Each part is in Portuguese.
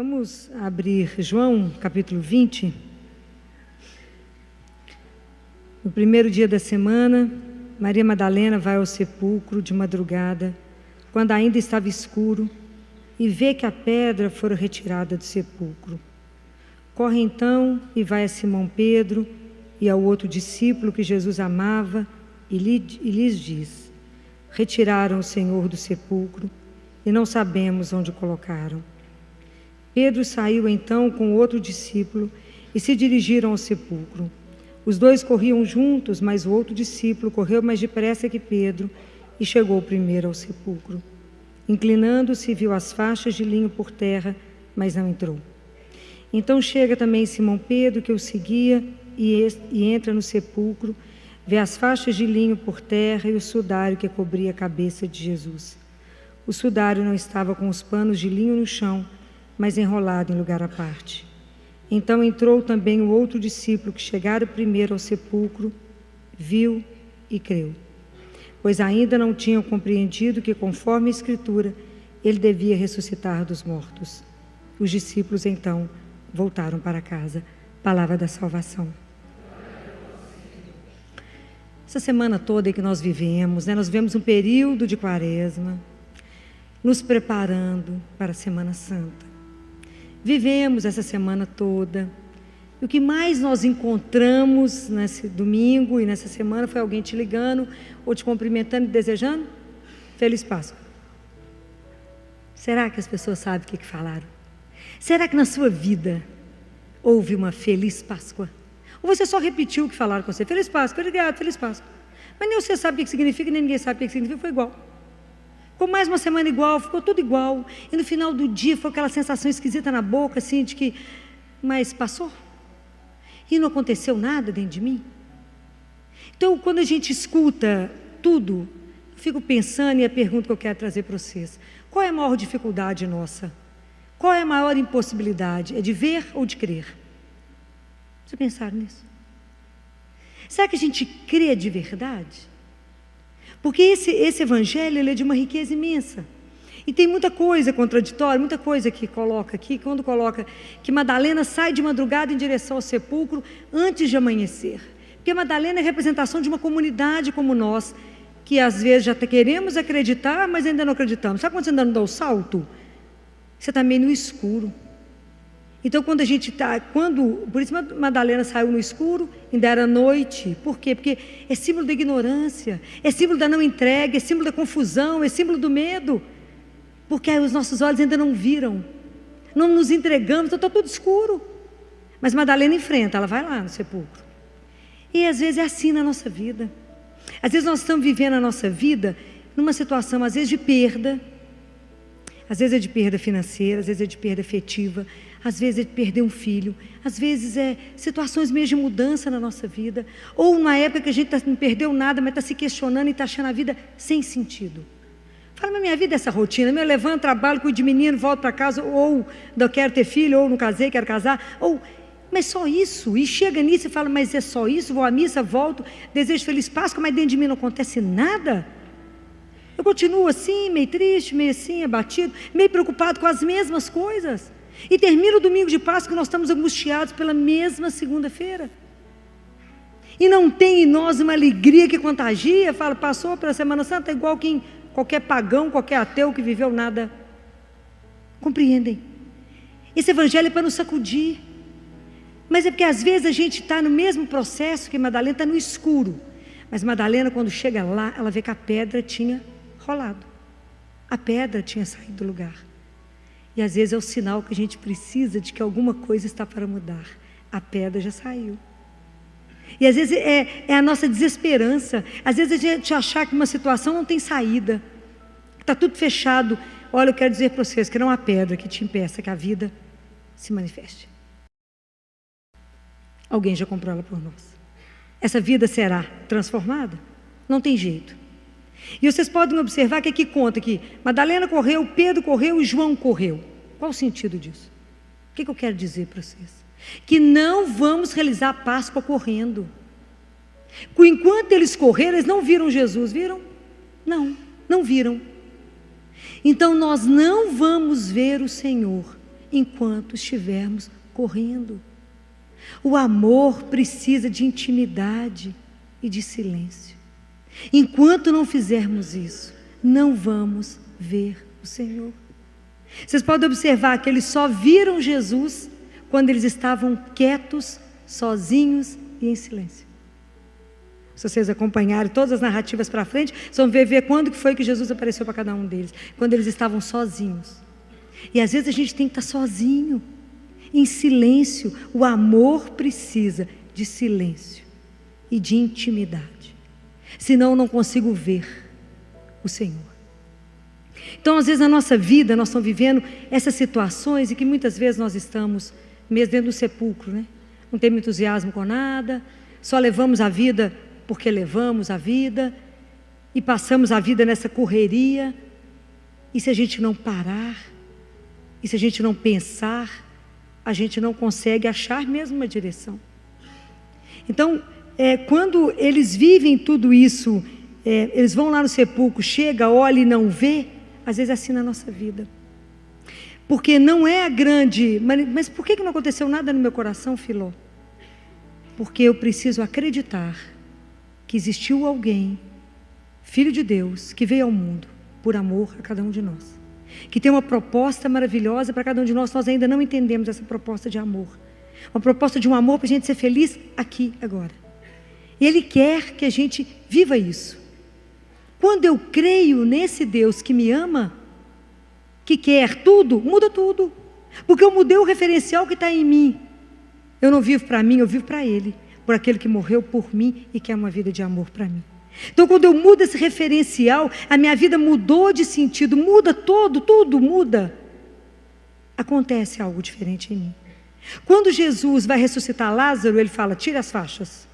Vamos abrir João, capítulo 20. No primeiro dia da semana, Maria Madalena vai ao sepulcro de madrugada, quando ainda estava escuro, e vê que a pedra fora retirada do sepulcro. Corre então e vai a Simão Pedro e ao outro discípulo que Jesus amava e lhes diz: retiraram o Senhor do sepulcro e não sabemos onde o colocaram. Pedro saiu então com outro discípulo e se dirigiram ao sepulcro. Os dois corriam juntos, mas o outro discípulo correu mais depressa que Pedro e chegou primeiro ao sepulcro. Inclinando-se, viu as faixas de linho por terra, mas não entrou. Então chega também Simão Pedro, que o seguia, e entra no sepulcro, vê as faixas de linho por terra e o sudário que cobria a cabeça de Jesus. O sudário não estava com os panos de linho no chão, mas enrolado em lugar à parte. Então entrou também o outro discípulo que chegara primeiro ao sepulcro, viu e creu, pois ainda não tinham compreendido que, conforme a Escritura, ele devia ressuscitar dos mortos. Os discípulos então voltaram para casa. Palavra da salvação. Essa semana toda que nós vivemos, nós vivemos um período de quaresma, nos preparando para a Semana Santa. Vivemos essa semana toda. E o que mais nós encontramos nesse domingo e nessa semana foi alguém te ligando ou te cumprimentando e desejando Feliz Páscoa. Será que as pessoas sabem o que falaram? Será que na sua vida houve uma Feliz Páscoa? Ou você só repetiu o que falaram com você? Feliz Páscoa, obrigado, Feliz Páscoa. Mas nem você sabe o que significa, nem ninguém sabe o que significa, foi igual. Ficou mais uma semana igual, ficou tudo igual. E no final do dia foi aquela sensação esquisita na boca, assim, de que, mas passou? E não aconteceu nada dentro de mim? Então, quando a gente escuta tudo, eu fico pensando, e a pergunta que eu quero trazer para vocês: qual é a maior dificuldade nossa? Qual é a maior impossibilidade? É de ver ou de crer? Você pensaram nisso? Será que a gente crê de verdade? Porque esse evangelho ele é de uma riqueza imensa. E tem muita coisa contraditória, muita coisa que coloca aqui, quando coloca que Madalena sai de madrugada em direção ao sepulcro antes de amanhecer. Porque Madalena é representação de uma comunidade como nós, que às vezes já queremos acreditar, mas ainda não acreditamos. Sabe quando você ainda não dá o salto? Você está meio no escuro. Então, quando a gente está... Por isso Madalena saiu no escuro, ainda era noite. Por quê? Porque é símbolo da ignorância, é símbolo da não entrega, é símbolo da confusão, é símbolo do medo. Porque os nossos olhos ainda não viram, não nos entregamos, então está tudo escuro. Mas Madalena enfrenta, ela vai lá no sepulcro. E às vezes é assim na nossa vida. Às vezes nós estamos vivendo a nossa vida numa situação, às vezes de perda. Às vezes é de perda financeira, às vezes é de perda afetiva, às vezes é de perder um filho, às vezes é situações mesmo de mudança na nossa vida, ou numa época que a gente não perdeu nada, mas está se questionando e está achando a vida sem sentido. Fala, mas minha vida é essa rotina, eu levanto, trabalho, cuido de menino, volto para casa, ou eu quero ter filho, ou não casei, quero casar, ou... Mas só isso, e chega nisso e fala, mas é só isso, vou à missa, volto, desejo Feliz Páscoa, mas dentro de mim não acontece nada. Eu continuo assim, meio triste, meio assim, abatido, meio preocupado com as mesmas coisas. E termina o domingo de Páscoa, nós estamos angustiados pela mesma segunda-feira. E não tem em nós uma alegria que contagia, fala, passou pela Semana Santa, é igual qualquer pagão, qualquer ateu que viveu nada. Compreendem? Esse evangelho é para nos sacudir. Mas é porque às vezes a gente está no mesmo processo que Madalena, está no escuro. Mas Madalena, quando chega lá, ela vê que a pedra tinha rolado. A pedra tinha saído do lugar. E às vezes é o sinal que a gente precisa de que alguma coisa está para mudar. A pedra já saiu. E às vezes é a nossa desesperança. Às vezes a gente achar que uma situação não tem saída. Está tudo fechado. Olha, eu quero dizer para vocês que não há pedra que te impeça que a vida se manifeste. Alguém já comprou ela por nós. Essa vida será transformada? Não tem jeito. E vocês podem observar que aqui conta que Madalena correu, Pedro correu e João correu. Qual o sentido disso? O que eu quero dizer para vocês? Que não vamos realizar a Páscoa correndo. Enquanto eles correram, eles não viram Jesus, viram? Não viram. Então nós não vamos ver o Senhor enquanto estivermos correndo. O amor precisa de intimidade e de silêncio. Enquanto não fizermos isso, não vamos ver o Senhor. Vocês podem observar que eles só viram Jesus quando eles estavam quietos, sozinhos e em silêncio. Se vocês acompanharem todas as narrativas para frente, vocês vão ver quando que foi que Jesus apareceu para cada um deles. Quando eles estavam sozinhos. E às vezes a gente tem que estar sozinho, em silêncio. O amor precisa de silêncio e de intimidade. Senão eu não consigo ver o Senhor. Então, às vezes na nossa vida, nós estamos vivendo essas situações e que muitas vezes nós estamos mesmo dentro do sepulcro, né? Não temos entusiasmo com nada, só levamos a vida porque levamos a vida e passamos a vida nessa correria. E se a gente não parar, e se a gente não pensar, a gente não consegue achar mesmo uma direção. Então, quando eles vivem tudo isso, eles vão lá no sepulcro, chega, olha e não vê, às vezes é assim na nossa vida. Porque não é a grande... Mas por que não aconteceu nada no meu coração, Filó? Porque eu preciso acreditar que existiu alguém, Filho de Deus, que veio ao mundo por amor a cada um de nós. Que tem uma proposta maravilhosa para cada um de nós. Nós ainda não entendemos essa proposta de amor. Uma proposta de um amor para a gente ser feliz aqui, agora. E Ele quer que a gente viva isso. Quando eu creio nesse Deus que me ama, que quer tudo, muda tudo. Porque eu mudei o referencial que está em mim. Eu não vivo para mim, eu vivo para Ele. Por aquele que morreu por mim e quer uma vida de amor para mim. Então, quando eu mudo esse referencial, a minha vida mudou de sentido, muda tudo muda. Acontece algo diferente em mim. Quando Jesus vai ressuscitar Lázaro, Ele fala, tira as faixas.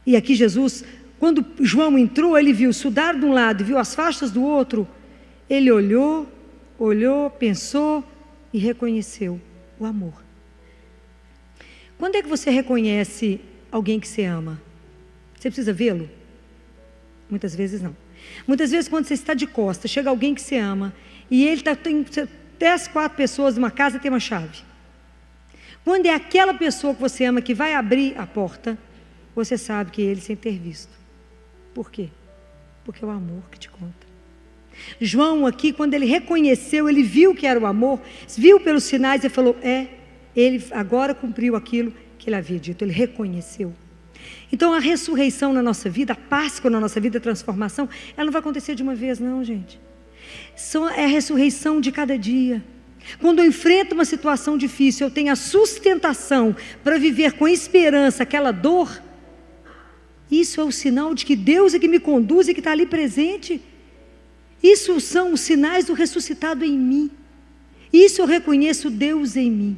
E aqui Jesus, quando João entrou, ele viu o sudário de um lado e viu as faixas do outro. Ele olhou, pensou e reconheceu o amor. Quando é que você reconhece alguém que você ama? Você precisa vê-lo? Muitas vezes não. Muitas vezes quando você está de costas, chega alguém que você ama, e ele tem 10, 4 pessoas numa casa, tem uma chave. Quando é aquela pessoa que você ama que vai abrir a porta, você sabe que é ele sem ter visto. Por quê? Porque é o amor que te conta. João aqui, quando ele reconheceu, ele viu que era o amor, viu pelos sinais e falou, ele agora cumpriu aquilo que ele havia dito, ele reconheceu. Então a ressurreição na nossa vida, a Páscoa na nossa vida, a transformação, ela não vai acontecer de uma vez não, gente. É a ressurreição de cada dia. Quando eu enfrento uma situação difícil, eu tenho a sustentação para viver com esperança aquela dor, isso é o sinal de que Deus é que me conduz e que está ali presente. Isso são os sinais do ressuscitado em mim. Isso eu reconheço Deus em mim.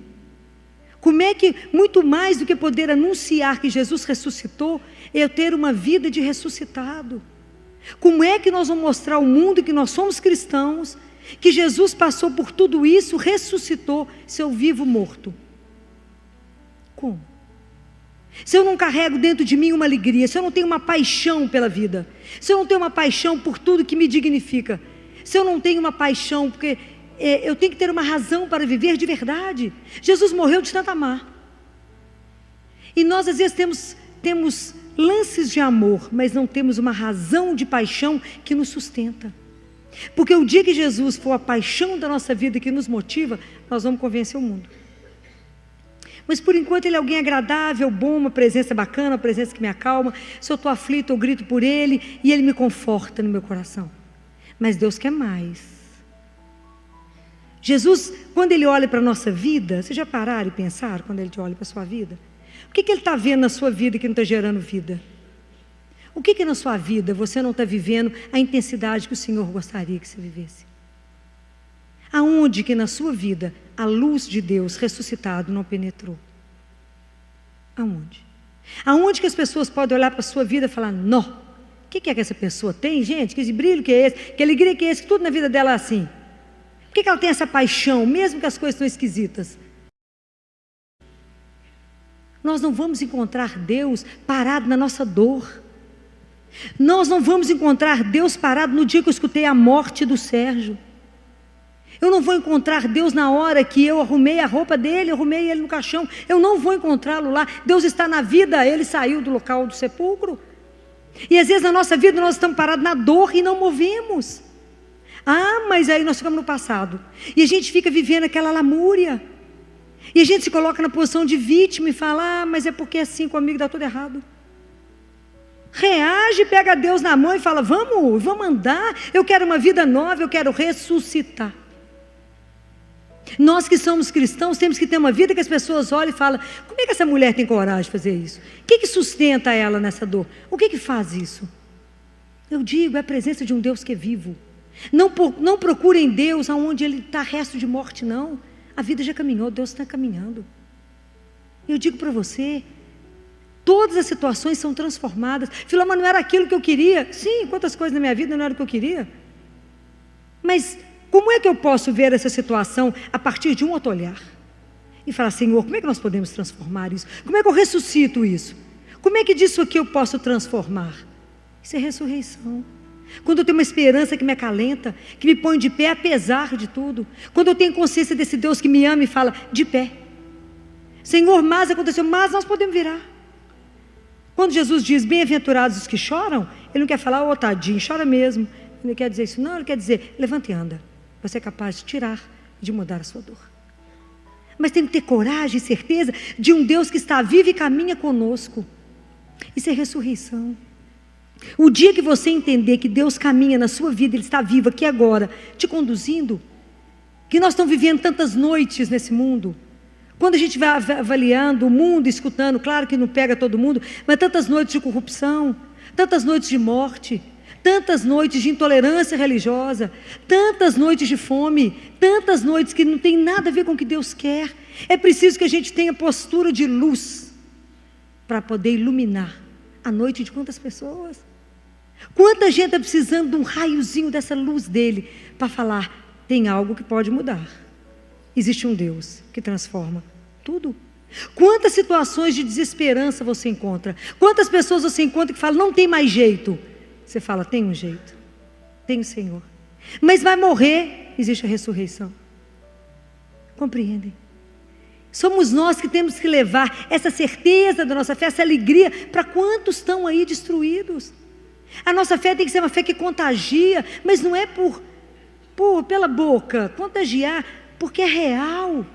Como é que, muito mais do que poder anunciar que Jesus ressuscitou, é eu ter uma vida de ressuscitado? Como é que nós vamos mostrar ao mundo que nós somos cristãos, que Jesus passou por tudo isso, ressuscitou, se eu vivo morto? Como? Se eu não carrego dentro de mim uma alegria, se eu não tenho uma paixão pela vida, se eu não tenho uma paixão por tudo que me dignifica, se eu não tenho uma paixão, porque eu tenho que ter uma razão para viver de verdade. Jesus morreu de tanto amar. E nós às vezes temos lances de amor, mas não temos uma razão de paixão que nos sustenta. Porque o dia que Jesus for a paixão da nossa vida que nos motiva, nós vamos convencer o mundo. Mas por enquanto ele é alguém agradável, bom, uma presença bacana, uma presença que me acalma. Se eu estou aflito, eu grito por ele e ele me conforta no meu coração. Mas Deus quer mais. Jesus, quando Ele olha para a nossa vida, vocês já pararam e pensaram quando Ele olha para a sua vida? O que Ele está vendo na sua vida que não está gerando vida? O que na sua vida você não está vivendo a intensidade que o Senhor gostaria que você vivesse? Aonde que na sua vida a luz de Deus ressuscitado não penetrou? Aonde? Aonde que as pessoas podem olhar para a sua vida e falar, não, o que é que essa pessoa tem, gente? Que esse brilho que é esse? Que alegria que é esse? Que tudo na vida dela é assim. Por que ela tem essa paixão, mesmo que as coisas estão esquisitas? Nós não vamos encontrar Deus parado na nossa dor. Nós não vamos encontrar Deus parado no dia que eu escutei a morte do Sérgio. Eu não vou encontrar Deus na hora que eu arrumei a roupa dele, arrumei ele no caixão. Eu não vou encontrá-lo lá. Deus está na vida, ele saiu do local do sepulcro. E às vezes na nossa vida nós estamos parados na dor e não movemos. Ah, mas aí nós ficamos no passado. E a gente fica vivendo aquela lamúria. E a gente se coloca na posição de vítima e fala, mas é porque assim comigo dá tudo errado. Reage, pega Deus na mão e fala, vamos andar. Eu quero uma vida nova, eu quero ressuscitar. Nós que somos cristãos temos que ter uma vida que as pessoas olhem e falam, como é que essa mulher tem coragem de fazer isso? O que sustenta ela nessa dor? O que faz isso? Eu digo, é a presença de um Deus que é vivo. Não procurem Deus aonde Ele está resto de morte, não. A vida já caminhou, Deus está caminhando. Eu digo para você, todas as situações são transformadas. Filó, mas não era aquilo que eu queria. Sim, quantas coisas na minha vida não era o que eu queria. Mas como é que eu posso ver essa situação a partir de um outro olhar? E falar, Senhor, como é que nós podemos transformar isso? Como é que eu ressuscito isso? Como é que disso aqui eu posso transformar? Isso é ressurreição. Quando eu tenho uma esperança que me acalenta, que me põe de pé apesar de tudo. Quando eu tenho consciência desse Deus que me ama e fala, de pé. Senhor, mas aconteceu, mas nós podemos virar. Quando Jesus diz, bem-aventurados os que choram, Ele não quer falar, ô tadinho, chora mesmo. Ele não quer dizer isso, não, Ele quer dizer, levanta e anda. Você é capaz de tirar e de mudar a sua dor. Mas tem que ter coragem e certeza de um Deus que está vivo e caminha conosco. Isso é ressurreição. O dia que você entender que Deus caminha na sua vida, Ele está vivo aqui agora, te conduzindo, que nós estamos vivendo tantas noites nesse mundo. Quando a gente vai avaliando o mundo, escutando, claro que não pega todo mundo, mas tantas noites de corrupção, tantas noites de morte, tantas noites de intolerância religiosa, tantas noites de fome, tantas noites que não tem nada a ver com o que Deus quer. É preciso que a gente tenha postura de luz para poder iluminar a noite de quantas pessoas. Quanta gente está precisando de um raiozinho dessa luz dele para falar, tem algo que pode mudar. Existe um Deus que transforma tudo. Quantas situações de desesperança você encontra? Quantas pessoas você encontra que falam, não tem mais jeito? Você fala, tem um jeito, tem o Senhor. Mas vai morrer, existe a ressurreição. Compreendem? Somos nós que temos que levar essa certeza da nossa fé, essa alegria, para quantos estão aí destruídos. A nossa fé tem que ser uma fé que contagia, mas não é pela boca, contagiar, porque é real.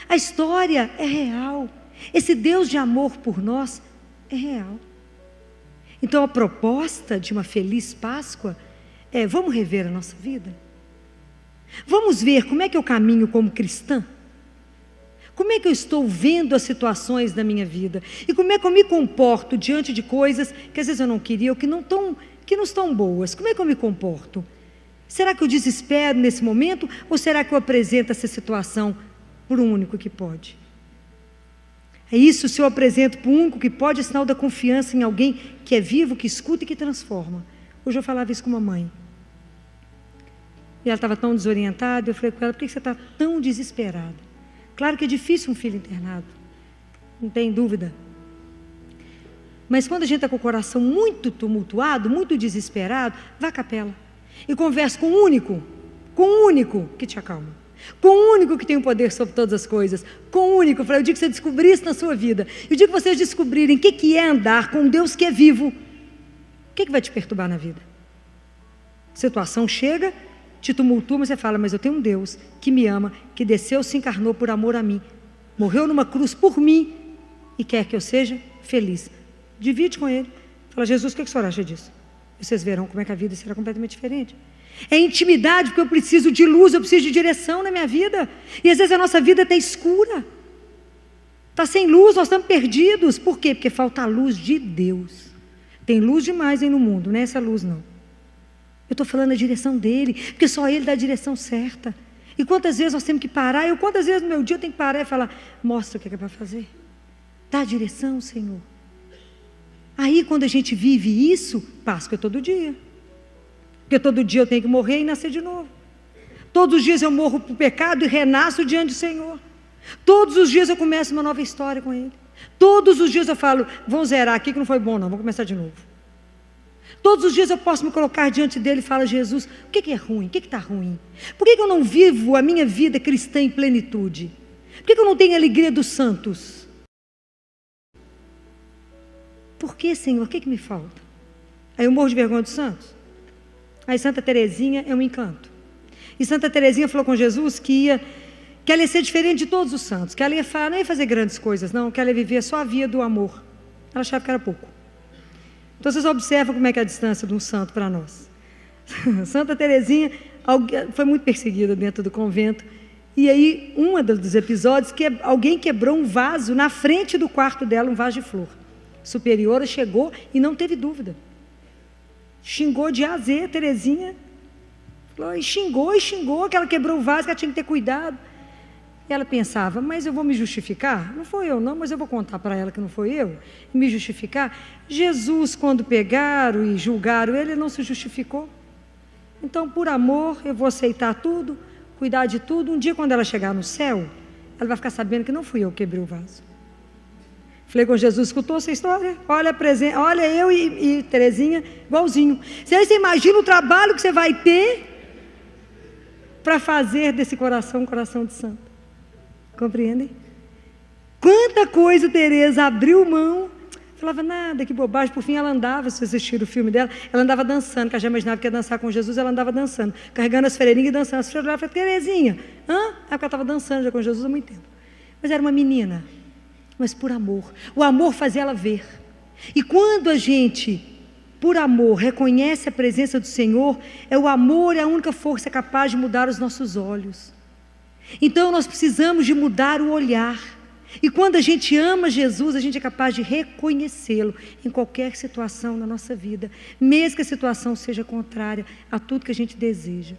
A história é real. Esse Deus de amor por nós é real. Então a proposta de uma feliz Páscoa é, vamos rever a nossa vida? Vamos ver como é que eu caminho como cristã? Como é que eu estou vendo as situações da minha vida? E como é que eu me comporto diante de coisas que às vezes eu não queria, ou que não estão boas? Como é que eu me comporto? Será que eu desespero nesse momento? Ou será que eu apresento essa situação por um único que pode? É isso, se eu apresento para um único que pode, é sinal da confiança em alguém que é vivo, que escuta e que transforma. Hoje eu falava isso com uma mãe. E ela estava tão desorientada, eu falei com ela, por que você está tão desesperada? Claro que é difícil um filho internado, não tem dúvida. Mas quando a gente está com o coração muito tumultuado, muito desesperado, vá à capela e converse com o único que te acalma. Com o único que tem o poder sobre todas as coisas. Com o único, eu digo que você descobrir isso na sua vida. Eu digo que vocês descobrirem o que é andar com um Deus que é vivo. O que vai te perturbar na vida? A situação chega, te tumultua, mas você fala, mas eu tenho um Deus que me ama, que desceu, se encarnou por amor a mim, morreu numa cruz por mim e quer que eu seja feliz. Divide com Ele. Fala, Jesus, o que o senhor acha disso? E vocês verão como é que a vida será completamente diferente. É intimidade, porque eu preciso de luz, eu preciso de direção na minha vida. E às vezes a nossa vida está escura. Está sem luz, nós estamos perdidos. Por quê? Porque falta a luz de Deus. Tem luz demais aí no mundo, não é essa luz não. Eu estou falando a direção dEle, porque só Ele dá a direção certa. E quantas vezes nós temos que parar, quantas vezes no meu dia eu tenho que parar e falar, mostra o que é para fazer. Dá a direção, Senhor. Aí quando a gente vive isso, Páscoa é todo dia. Porque todo dia eu tenho que morrer e nascer de novo. Todos os dias eu morro para o pecado e renasço diante do Senhor. Todos os dias eu começo uma nova história com Ele. Todos os dias eu falo, vamos zerar aqui que não foi bom não, vamos começar de novo. Todos os dias eu posso me colocar diante dele e falar: Jesus, o que é ruim? O que está ruim? Por que eu não vivo a minha vida cristã em plenitude? Por que eu não tenho a alegria dos santos? Por que, Senhor? O que me falta? Aí eu morro de vergonha dos santos. Aí Santa Teresinha é um encanto. E Santa Teresinha falou com Jesus que ela ia ser diferente de todos os santos, que ela não ia fazer grandes coisas, não, que ela ia viver só a via do amor. Ela achava que era pouco. Então vocês observam como é que é a distância de um santo para nós. Santa Teresinha foi muito perseguida dentro do convento. E aí, um dos episódios, que alguém quebrou um vaso na frente do quarto dela, um vaso de flor. Superiora chegou e não teve dúvida. Xingou de A a Z, Teresinha. E xingou, que ela quebrou o vaso, que ela tinha que ter cuidado. E ela pensava: mas eu vou me justificar? Não foi eu não, mas eu vou contar para ela que não foi eu, e me justificar. Jesus, quando pegaram e julgaram ele não se justificou. Então, por amor, eu vou aceitar tudo, cuidar de tudo. Um dia, quando ela chegar no céu, ela vai ficar sabendo que não fui eu que quebrei o vaso. Falei com Jesus: escutou essa história? Olha eu e Teresinha, igualzinho. Você imagina o trabalho que você vai ter para fazer desse coração um coração de santo. Compreendem? Quanta coisa Teresa abriu mão. Falava: nada, que bobagem. Por fim ela andava, se assistir o filme dela, ela andava dançando, que ela já imaginava que ia dançar com Jesus, ela andava dançando, carregando as freirinhas e dançando. As freiras falavam: Teresinha, hã? É porque ela estava dançando já com Jesus há muito tempo. Mas era uma menina, mas por amor. O amor fazia ela ver. E quando a gente, por amor, reconhece a presença do Senhor, o amor é a única força capaz de mudar os nossos olhos. Então nós precisamos de mudar o olhar. E quando a gente ama Jesus, a gente é capaz de reconhecê-lo em qualquer situação na nossa vida, mesmo que a situação seja contrária a tudo que a gente deseja.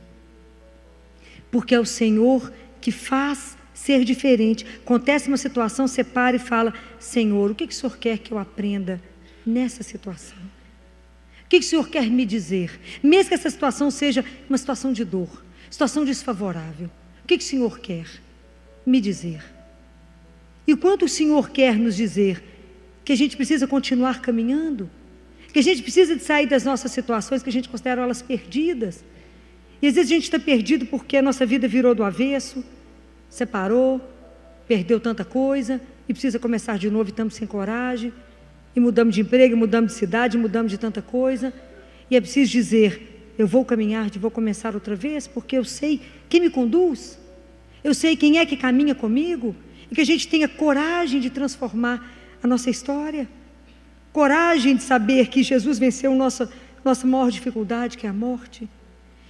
Porque é o Senhor que faz ser diferente. Acontece uma situação, você para e fala: Senhor, o que o Senhor quer que eu aprenda nessa situação? O que o Senhor quer me dizer? Mesmo que essa situação seja uma situação de dor, situação desfavorável, o que o Senhor quer me dizer? E o quanto o Senhor quer nos dizer que a gente precisa continuar caminhando, que a gente precisa de sair das nossas situações que a gente considera elas perdidas. E às vezes a gente está perdido porque a nossa vida virou do avesso, separou, perdeu tanta coisa e precisa começar de novo e estamos sem coragem, e mudamos de emprego, mudamos de cidade, mudamos de tanta coisa, e é preciso dizer: eu vou caminhar, vou começar outra vez, porque eu sei quem me conduz, eu sei quem é que caminha comigo, e que a gente tenha coragem de transformar a nossa história, coragem de saber que Jesus venceu nossa maior dificuldade, que é a morte,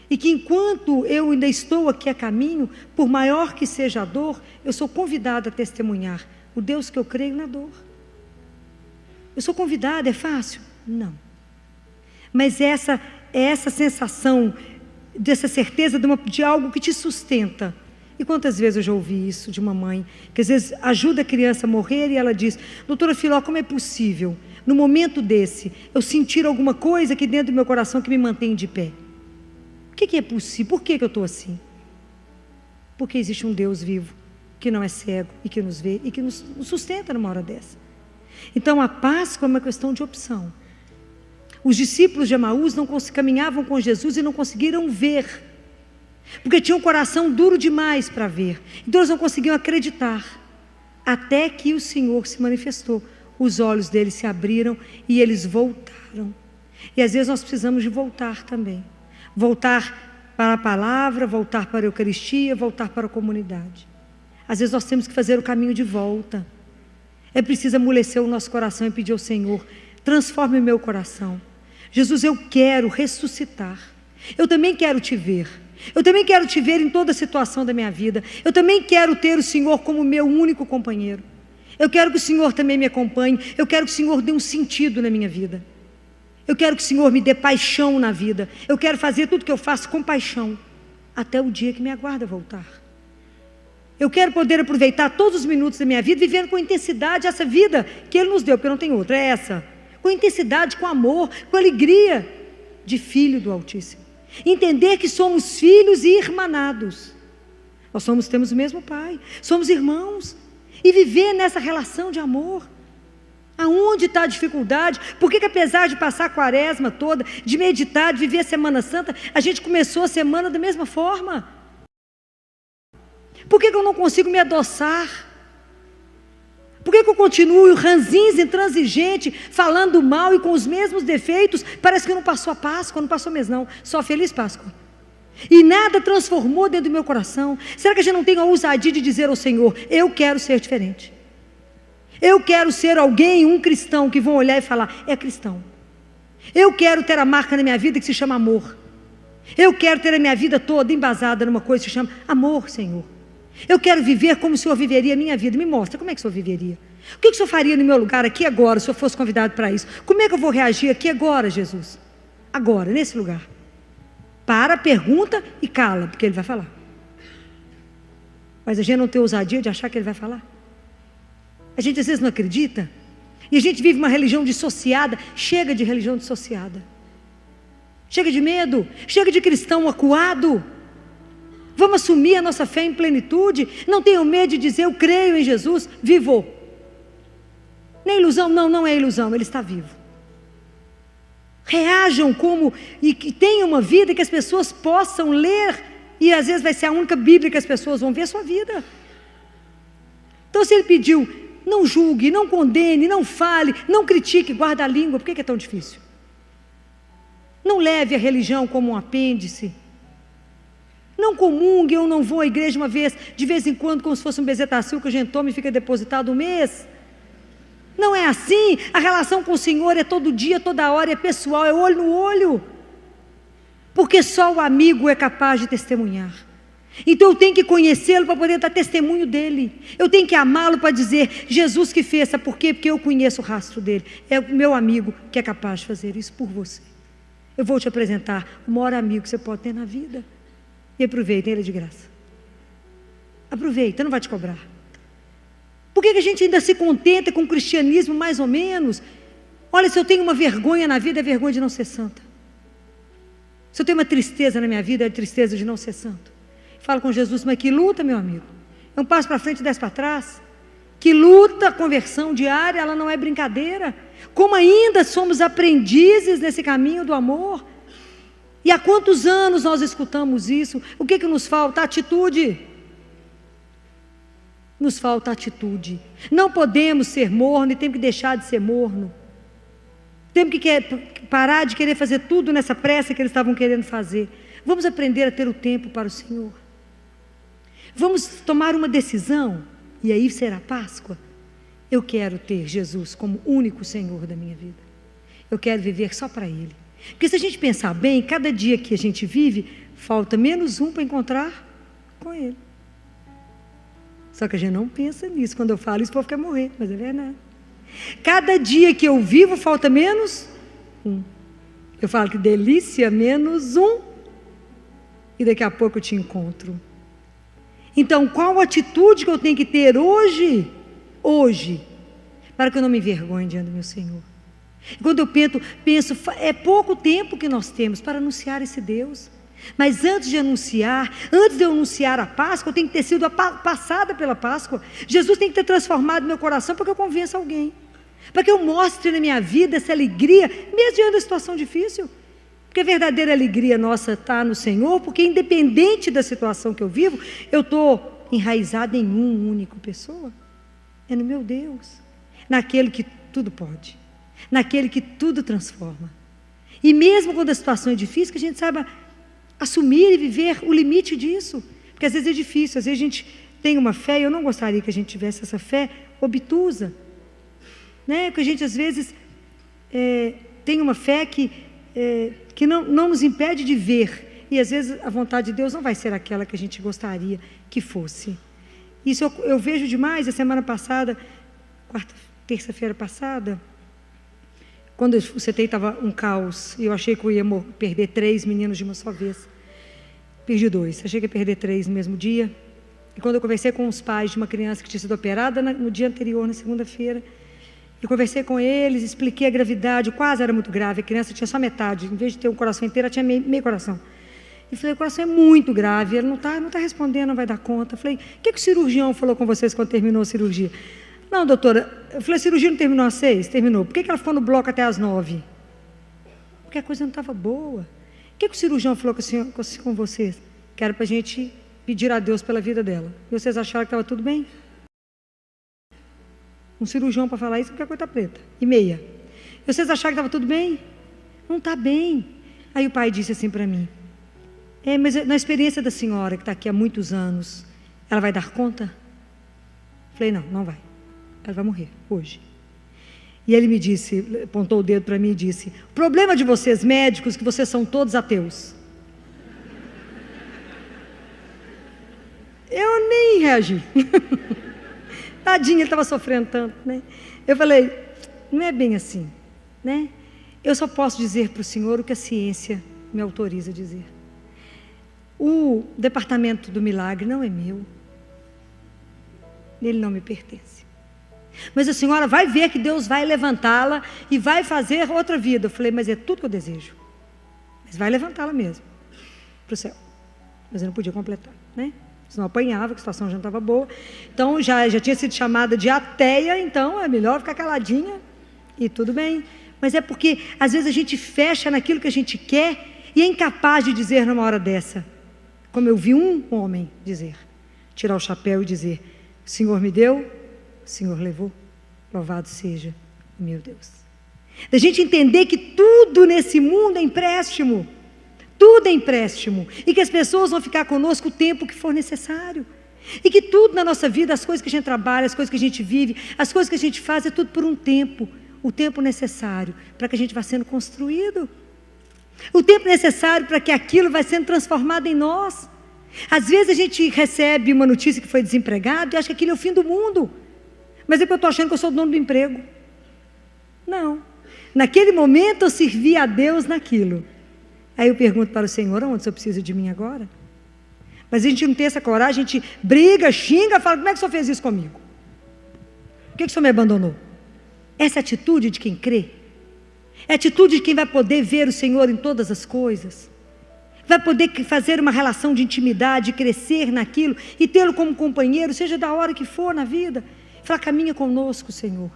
e que enquanto eu ainda estou aqui a caminho, por maior que seja a dor, eu sou convidada a testemunhar o Deus que eu creio na dor. Eu sou convidada, é fácil? Não. Mas essa sensação, dessa certeza de algo que te sustenta. E quantas vezes eu já ouvi isso de uma mãe, que às vezes ajuda a criança a morrer e ela diz: doutora Filó, como é possível, no momento desse, eu sentir alguma coisa aqui dentro do meu coração que me mantém de pé? O que é possível? Por que eu estou assim? Porque existe um Deus vivo, que não é cego e que nos vê e que nos sustenta numa hora dessa. Então a Páscoa é uma questão de opção. Os discípulos de Emaús caminhavam com Jesus e não conseguiram ver, porque tinham um coração duro demais para ver. Então eles não conseguiam acreditar, até que o Senhor se manifestou. Os olhos deles se abriram e eles voltaram. E às vezes nós precisamos de voltar também. Voltar para a palavra, voltar para a Eucaristia, voltar para a comunidade. Às vezes nós temos que fazer o caminho de volta. É preciso amolecer o nosso coração e pedir ao Senhor: transforme o meu coração. Jesus, eu quero ressuscitar. Eu também quero te ver. Eu também quero te ver em toda a situação da minha vida. Eu também quero ter o Senhor como meu único companheiro. Eu quero que o Senhor também me acompanhe. Eu quero que o Senhor dê um sentido na minha vida. Eu quero que o Senhor me dê paixão na vida. Eu quero fazer tudo que eu faço com paixão, até o dia que me aguarda voltar. Eu quero poder aproveitar todos os minutos da minha vida, vivendo com intensidade essa vida que Ele nos deu, porque não tem outra, é essa. Com intensidade, com amor, com alegria de filho do Altíssimo. Entender que somos filhos e irmanados. Nós temos o mesmo Pai, somos irmãos. E viver nessa relação de amor. Aonde está a dificuldade? Por que apesar de passar a quaresma toda, de meditar, de viver a Semana Santa, a gente começou a semana da mesma forma? Por que eu não consigo me adoçar? Por que eu continuo ranzinza, intransigente, falando mal e com os mesmos defeitos? Parece que não passou a Páscoa, não passou mês não, só Feliz Páscoa. E nada transformou dentro do meu coração. Será que a gente não tem a ousadia de dizer ao Senhor, eu quero ser diferente? Eu quero ser alguém, um cristão, que vão olhar e falar, é cristão. Eu quero ter a marca na minha vida que se chama amor. Eu quero ter a minha vida toda embasada numa coisa que se chama amor, Senhor. Eu quero viver como o Senhor viveria a minha vida. Me mostra, como é que o Senhor viveria? O que o Senhor faria no meu lugar aqui agora, se eu fosse convidado para isso? Como é que eu vou reagir aqui agora, Jesus? Agora, nesse lugar. Para, pergunta e cala, porque Ele vai falar. Mas a gente não tem ousadia de achar que Ele vai falar. A gente às vezes não acredita. E a gente vive uma religião dissociada. Chega de religião dissociada. Chega de medo. Chega de cristão acuado. Vamos assumir a nossa fé em plenitude. Não tenham medo de dizer, eu creio em Jesus, vivo. Nem ilusão, não é ilusão, Ele está vivo. Reajam como, e que tenham uma vida que as pessoas possam ler, e às vezes vai ser a única Bíblia que as pessoas vão ver a sua vida. Então se Ele pediu, não julgue, não condene, não fale, não critique, guarda a língua, por que é tão difícil? Não leve a religião como um apêndice. Não comungue, eu não vou à igreja uma vez, de vez em quando, como se fosse um bezetacil que a gente toma e fica depositado um mês. Não é assim. A relação com o Senhor é todo dia, toda hora, é pessoal, é olho no olho. Porque só o amigo é capaz de testemunhar. Então eu tenho que conhecê-lo para poder dar testemunho dele. Eu tenho que amá-lo para dizer, Jesus que fez, sabe por quê? Porque eu conheço o rastro dele. É o meu amigo que é capaz de fazer isso por você. Eu vou te apresentar o maior amigo que você pode ter na vida. E aproveita, ele é de graça. Aproveita, não vai te cobrar. Por que a gente ainda se contenta com o cristianismo mais ou menos? Olha, se eu tenho uma vergonha na vida, é vergonha de não ser santa. Se eu tenho uma tristeza na minha vida, é a tristeza de não ser santo. Falo com Jesus, mas que luta, meu amigo. É um passo para frente e 10 para trás. Que luta, a conversão diária, ela não é brincadeira. Como ainda somos aprendizes nesse caminho do amor. E há quantos anos nós escutamos isso? O que nos falta? Atitude. Nos falta atitude. Não podemos ser morno e temos que deixar de ser morno. Temos que parar de querer fazer tudo nessa pressa que eles estavam querendo fazer. Vamos aprender a ter o tempo para o Senhor. Vamos tomar uma decisão, e aí será Páscoa. Eu quero ter Jesus como único Senhor da minha vida. Eu quero viver só para Ele. Porque se a gente pensar bem, cada dia que a gente vive, falta menos um para encontrar com Ele. Só que a gente não pensa nisso. Quando eu falo isso, o povo quer morrer, mas é verdade. Cada dia que eu vivo, falta menos um. Eu falo que delícia, menos um. E daqui a pouco eu te encontro. Então, qual atitude que eu tenho que ter hoje, para que eu não me envergonhe diante do meu Senhor? Quando eu penso, é pouco tempo que nós temos para anunciar esse Deus. Mas antes de eu anunciar a Páscoa, eu tenho que ter sido passada pela Páscoa. Jesus tem que ter transformado meu coração para que eu convença alguém. Para que eu mostre na minha vida essa alegria, mesmo diante da situação difícil. Porque a verdadeira alegria nossa está no Senhor, porque independente da situação que eu vivo, eu estou enraizada em uma única pessoa. É no meu Deus. Naquele que tudo pode. Naquele que tudo transforma. E mesmo quando a situação é difícil, que a gente saiba assumir e viver o limite disso. Porque às vezes é difícil, às vezes a gente tem uma fé, e eu não gostaria que a gente tivesse essa fé obtusa. Né? Porque a gente às vezes tem uma fé que não nos impede de ver. E às vezes a vontade de Deus não vai ser aquela que a gente gostaria que fosse. Isso eu vejo demais. A semana passada, terça-feira passada, quando o CTI estava um caos, e eu achei que eu ia perder 3 meninos de uma só vez. Perdi 2, achei que ia perder 3 no mesmo dia. E quando eu conversei com os pais de uma criança que tinha sido operada no dia anterior, na segunda-feira, eu conversei com eles, expliquei a gravidade, quase era muito grave, a criança tinha só metade, em vez de ter um coração inteiro, ela tinha meio coração. E falei, o coração é muito grave, ele não tá respondendo, não vai dar conta. Falei, o que o cirurgião falou com vocês quando terminou a cirurgia? Não, doutora, eu falei, a cirurgia não terminou às 6? Terminou. Por que ela ficou no bloco até às 9? Porque a coisa não estava boa. O que o cirurgião falou com vocês? Que era para a gente pedir a Deus pela vida dela. E vocês acharam que estava tudo bem? Um cirurgião para falar isso porque a coisa está preta. E meia. E vocês acharam que estava tudo bem? Não está bem. Aí o pai disse assim para mim, mas na experiência da senhora, que está aqui há muitos anos, ela vai dar conta? Falei, não vai. Ela vai morrer hoje. E ele me disse, apontou o dedo para mim e disse, o problema de vocês médicos é que vocês são todos ateus. Eu nem reagi. Tadinho, ele estava sofrendo tanto, né? Eu falei, não é bem assim, né? Eu só posso dizer para o senhor o que a ciência me autoriza a dizer. O departamento do milagre não é meu. Ele não me pertence. Mas a senhora vai ver que Deus vai levantá-la e vai fazer outra vida. Eu falei, mas é tudo que eu desejo. Mas vai levantá-la mesmo para o céu. Mas eu não podia completar, né? Senão apanhava, que a situação já não estava boa. Então já tinha sido chamada de ateia, então é melhor ficar caladinha e tudo bem. Mas é porque às vezes a gente fecha naquilo que a gente quer e é incapaz de dizer numa hora dessa. Como eu vi um homem dizer, tirar o chapéu e dizer, o Senhor me deu, o Senhor levou, louvado seja o meu Deus. Da gente entender que tudo nesse mundo é empréstimo. Tudo é empréstimo. E que as pessoas vão ficar conosco o tempo que for necessário. E que tudo na nossa vida, as coisas que a gente trabalha, as coisas que a gente vive, as coisas que a gente faz, é tudo por um tempo. O tempo necessário para que a gente vá sendo construído. O tempo necessário para que aquilo vá sendo transformado em nós. Às vezes a gente recebe uma notícia que foi desempregado e acha que aquilo é o fim do mundo. Mas é que eu estou achando que eu sou o dono do emprego. Não. Naquele momento eu servi a Deus naquilo. Aí eu pergunto para o Senhor, onde o Senhor precisa de mim agora? Mas a gente não tem essa coragem, a gente briga, xinga, fala, como é que o Senhor fez isso comigo? Por que o Senhor me abandonou? Essa é a atitude de quem crê. É a atitude de quem vai poder ver o Senhor em todas as coisas. Vai poder fazer uma relação de intimidade, crescer naquilo e tê-lo como companheiro, seja da hora que for na vida. Fala, caminha conosco, Senhor.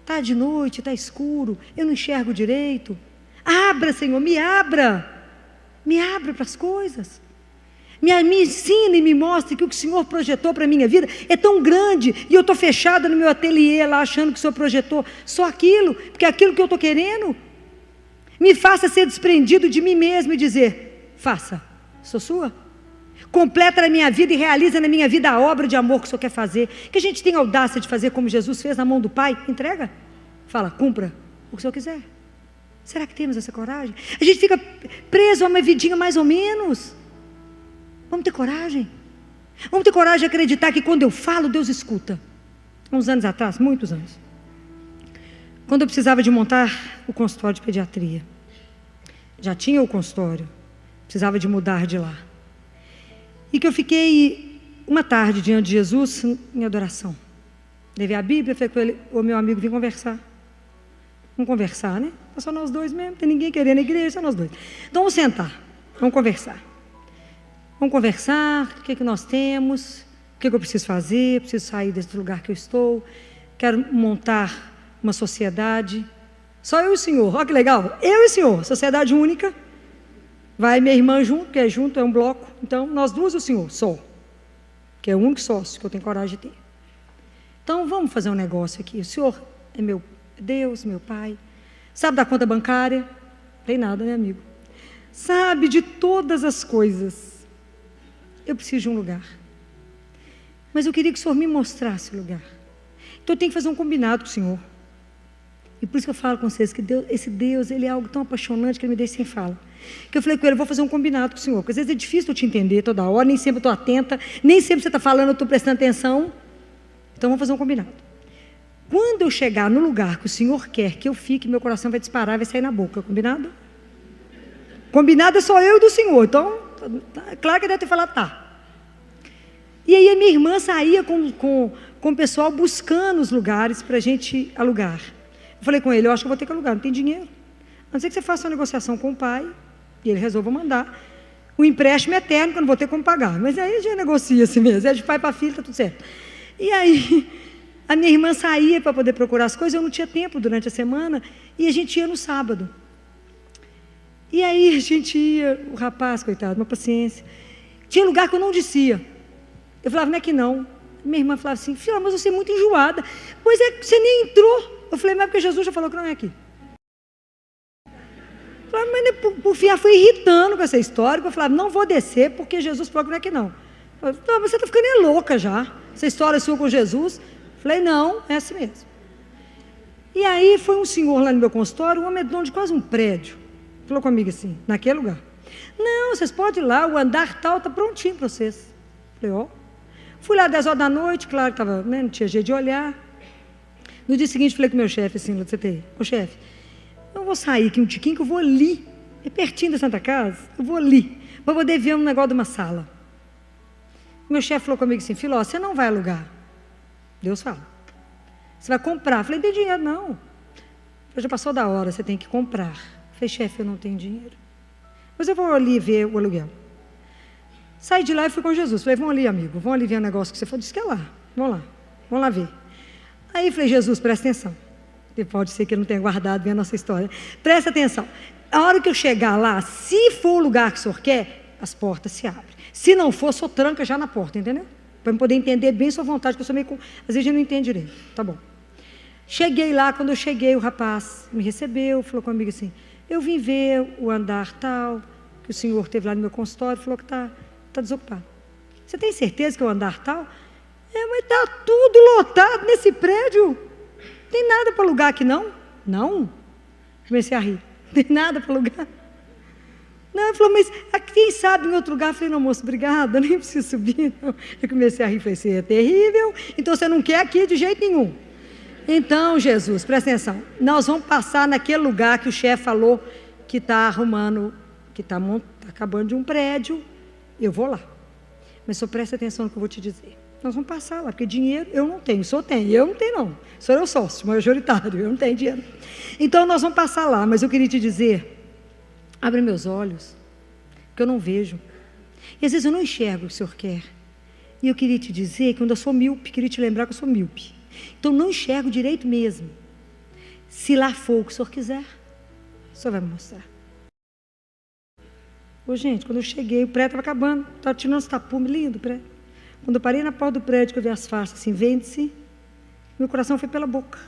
Está de noite, está escuro, eu não enxergo direito. Abra, Senhor, me abra para as coisas, me ensine e me mostre que o que o Senhor projetou para a minha vida é tão grande, e eu estou fechada no meu ateliê lá, achando que o Senhor projetou só aquilo, porque é aquilo que eu estou querendo. Me faça ser desprendido de mim mesmo e dizer, faça, sou sua, completa na minha vida e realiza na minha vida a obra de amor que o Senhor quer fazer, que a gente tenha audácia de fazer como Jesus fez na mão do Pai, entrega, fala, cumpra o que o Senhor quiser. Será que temos essa coragem? A gente fica preso a uma vidinha mais ou menos. Vamos ter coragem. Vamos ter coragem de acreditar que quando eu falo, Deus escuta. Há uns anos atrás, muitos anos, quando eu precisava de montar o consultório de pediatria, já tinha o consultório, precisava de mudar de lá. E que eu fiquei uma tarde diante de Jesus em adoração. Levei a Bíblia, falei com ele, o meu amigo, vim conversar. Vamos conversar, né? É só nós dois mesmo, não tem ninguém querendo a igreja, só nós dois. Então vamos sentar, vamos conversar. Vamos conversar, o que é que nós temos, o que é que eu preciso fazer, preciso sair desse lugar que eu estou, quero montar uma sociedade. Só eu e o senhor, olha que legal, eu e o senhor, sociedade única. Vai minha irmã junto, que é junto, é um bloco. Então nós duas e o senhor, só. Que é o único sócio que eu tenho coragem de ter. Então vamos fazer um negócio aqui. O senhor é meu Deus, meu Pai, sabe da conta bancária? Não tem nada, né, amigo? Sabe de todas as coisas. Eu preciso de um lugar. Mas eu queria que o Senhor me mostrasse o lugar. Então eu tenho que fazer um combinado com o Senhor. E por isso que eu falo com vocês que esse Deus, Ele é algo tão apaixonante que Ele me deixa sem fala. Que eu falei com Ele, eu vou fazer um combinado com o Senhor. Porque às vezes é difícil eu te entender toda hora, nem sempre eu estou atenta, nem sempre você está falando, eu estou prestando atenção. Então vamos fazer um combinado. Quando eu chegar no lugar que o Senhor quer que eu fique, meu coração vai disparar, vai sair na boca, combinado? Combinado é só eu e do Senhor, então, claro que deve ter falado, tá. E aí a minha irmã saía com o pessoal buscando os lugares para a gente alugar. Eu falei com ele, eu acho que eu vou ter que alugar, não tem dinheiro. A não ser que você faça uma negociação com o pai, e ele resolva mandar. O empréstimo é eterno, que eu não vou ter como pagar, mas aí já negocia assim mesmo, é de pai para filho, está tudo certo. E aí... A minha irmã saía para poder procurar as coisas, eu não tinha tempo durante a semana, e a gente ia no sábado. E aí a gente ia, o rapaz, coitado, uma paciência. Tinha lugar que eu não descia. Eu falava, não é que não. Minha irmã falava assim, filha, mas você é muito enjoada. Pois é, você nem entrou. Eu falei, mas é porque Jesus já falou que não é aqui. Eu falei, mas por fim, ela foi irritando com essa história. Eu falava, não vou descer porque Jesus falou que não é aqui não. Eu falei, não, mas você está ficando louca já. Essa história sua com Jesus. Eu falei, não, é assim mesmo. E aí foi um senhor lá no meu consultório, um homem dono de quase um prédio. Falou comigo assim, naquele lugar. Não, vocês podem ir lá, o andar tal está prontinho para vocês. Falei, ó. Fui lá 10 horas da noite, claro que tava, né, não tinha jeito de olhar. No dia seguinte, falei com o meu chefe assim, no CTI, ô chefe, eu vou sair aqui um tiquinho que eu vou ali, é pertinho da Santa Casa, eu vou ali, para poder ver um negócio de uma sala. Meu chefe falou comigo assim, filho, você não vai alugar. Deus fala. Você vai comprar. Falei, não tem dinheiro não. Já passou da hora, você tem que comprar. Falei, chefe, eu não tenho dinheiro. Mas eu vou ali ver o aluguel. Saí de lá e fui com Jesus. Falei, vamos ali, amigo, vamos ali ver o negócio que você for. Disse que é lá. Vamos lá ver. Aí falei, Jesus, presta atenção. E pode ser que ele não tenha guardado bem a nossa história. Presta atenção. A hora que eu chegar lá, se for o lugar que o senhor quer, as portas se abrem. Se não for, só tranca já na porta, entendeu? Para eu poder entender bem sua vontade, que eu sou meio... Às vezes a gente não entende direito. Tá bom. Cheguei lá, quando eu cheguei, o rapaz me recebeu, falou comigo assim, eu vim ver o andar tal, que o senhor teve lá no meu consultório, falou que está desocupado. Você tem certeza que é o andar tal? Mas está tudo lotado nesse prédio. Não tem nada para alugar aqui, não? Não. Comecei a rir. Não tem nada para alugar. Não, ele falou, mas quem sabe em outro lugar? Eu falei, não, moço, obrigada, nem preciso subir. Não. Eu comecei a rir, falei, você é terrível, então você não quer aqui de jeito nenhum. Então, Jesus, presta atenção, nós vamos passar naquele lugar que o chefe falou que está arrumando, que está acabando de um prédio, eu vou lá. Mas só presta atenção no que eu vou te dizer. Nós vamos passar lá, porque dinheiro eu não tenho, o senhor tem, eu não tenho não. O senhor é o sócio, majoritário, eu não tenho dinheiro. Então, nós vamos passar lá, mas eu queria te dizer, abre meus olhos, que eu não vejo. E às vezes eu não enxergo o que o senhor quer. E eu queria te dizer que quando eu sou míope, queria te lembrar que eu sou míope. Então não enxergo direito mesmo. Se lá for o que o senhor quiser, o senhor vai me mostrar. Ô, gente, quando eu cheguei, o prédio estava acabando. Estava tirando os tapumes, lindo o prédio. Quando eu parei na porta do prédio, que eu vi as faixas assim, vende-se, meu coração foi pela boca.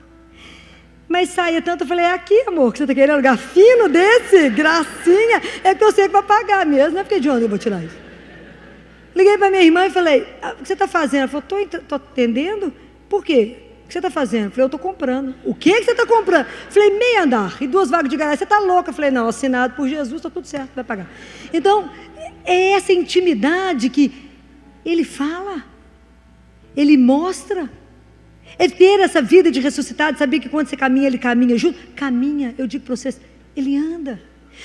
Mas saía tanto, eu falei, é aqui, amor, que você está querendo lugar fino desse, gracinha, é que eu sei que vai pagar mesmo, não é porque de onde eu vou tirar isso? Liguei para minha irmã e falei, o que você está fazendo? Ela falou, estou atendendo, por quê? O que você está fazendo? Eu falei, eu estou comprando. O que você está comprando? Eu falei, meio andar e 2 vagas de garagem, você está louca? Eu falei, não, assinado por Jesus, está tudo certo, vai pagar. Então, é essa intimidade que ele fala, ele mostra. É ter essa vida de ressuscitado, saber que quando você caminha, ele caminha junto. Caminha, eu digo para vocês, ele anda.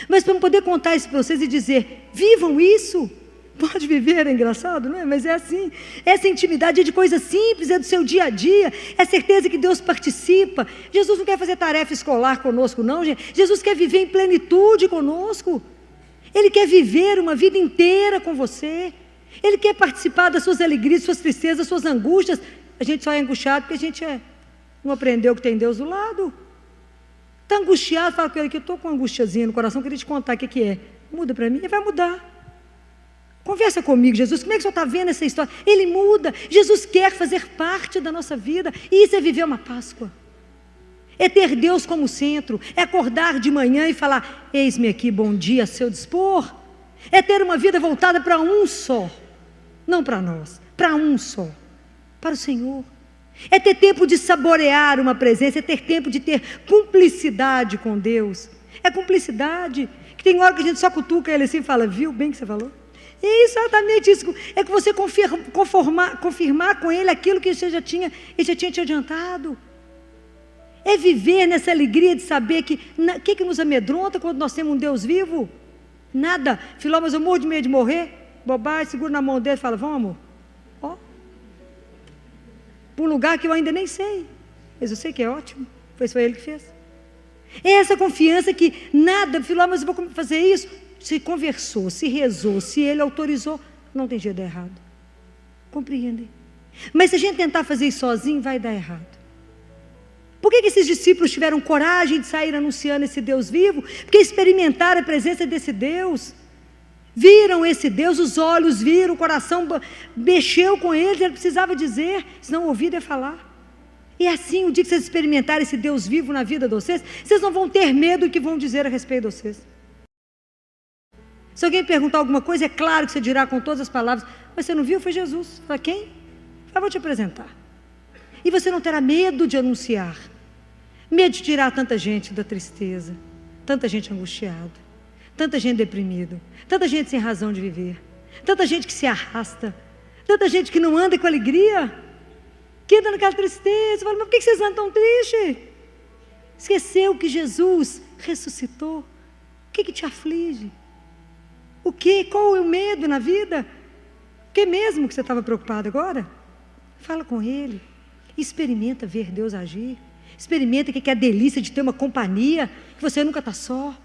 Mas para poder contar isso para vocês e dizer, vivam isso. Pode viver, é engraçado, não é? Mas é assim. Essa intimidade é de coisa simples, é do seu dia a dia. É certeza que Deus participa. Jesus não quer fazer tarefa escolar conosco, não, gente. Jesus quer viver em plenitude conosco. Ele quer viver uma vida inteira com você. Ele quer participar das suas alegrias, suas tristezas, suas angústias. A gente só é angustiado porque a gente não aprendeu que tem Deus do lado. Está angustiado, fala com ele que eu estou com uma angustiazinha no coração, queria te contar o que é. Muda para mim, ele vai mudar. Conversa comigo, Jesus, como é que o senhor está vendo essa história? Ele muda, Jesus quer fazer parte da nossa vida, e isso é viver uma Páscoa. É ter Deus como centro, é acordar de manhã e falar, eis-me aqui, bom dia, a seu dispor. É ter uma vida voltada para um só, não para nós, para um só. Para o Senhor, é ter tempo de saborear uma presença, é ter tempo de ter cumplicidade com Deus, é cumplicidade, que tem hora que a gente só cutuca ele assim e fala, viu bem que você falou? É exatamente isso, é que você confirmar com ele aquilo que ele já tinha te adiantado, é viver nessa alegria de saber que nos amedronta quando nós temos um Deus vivo? Nada. Filó, mas eu morro de medo de morrer, bobagem, segura na mão dele e fala, vamos amor, ó, para um lugar que eu ainda nem sei, mas eu sei que é ótimo, foi ele que fez. É essa confiança que nada, Filó, mas eu vou fazer isso. Se conversou, se rezou, se ele autorizou, não tem jeito de errado. Compreendem? Mas se a gente tentar fazer isso sozinho, vai dar errado. Por que esses discípulos tiveram coragem de sair anunciando esse Deus vivo? Porque experimentaram a presença desse Deus. Viram esse Deus, os olhos viram, o coração mexeu com eles, ele precisava dizer, senão o ouvido é falar. E assim, o dia que vocês experimentarem esse Deus vivo na vida de vocês, vocês não vão ter medo do que vão dizer a respeito de vocês. Se alguém perguntar alguma coisa, é claro que você dirá com todas as palavras, mas você não viu? Foi Jesus. Fala, quem? Eu vou te apresentar. E você não terá medo de anunciar. Medo de tirar tanta gente da tristeza, tanta gente angustiada, tanta gente deprimida, tanta gente sem razão de viver, tanta gente que se arrasta, tanta gente que não anda com alegria, que anda naquela tristeza. Fala, mas por que vocês andam tão tristes? Esqueceu que Jesus ressuscitou. O que te aflige? O que? Qual é o medo na vida? O que mesmo que você estava preocupado agora? Fala com Ele. Experimenta ver Deus agir. Experimenta que é a delícia de ter uma companhia, que você nunca está só.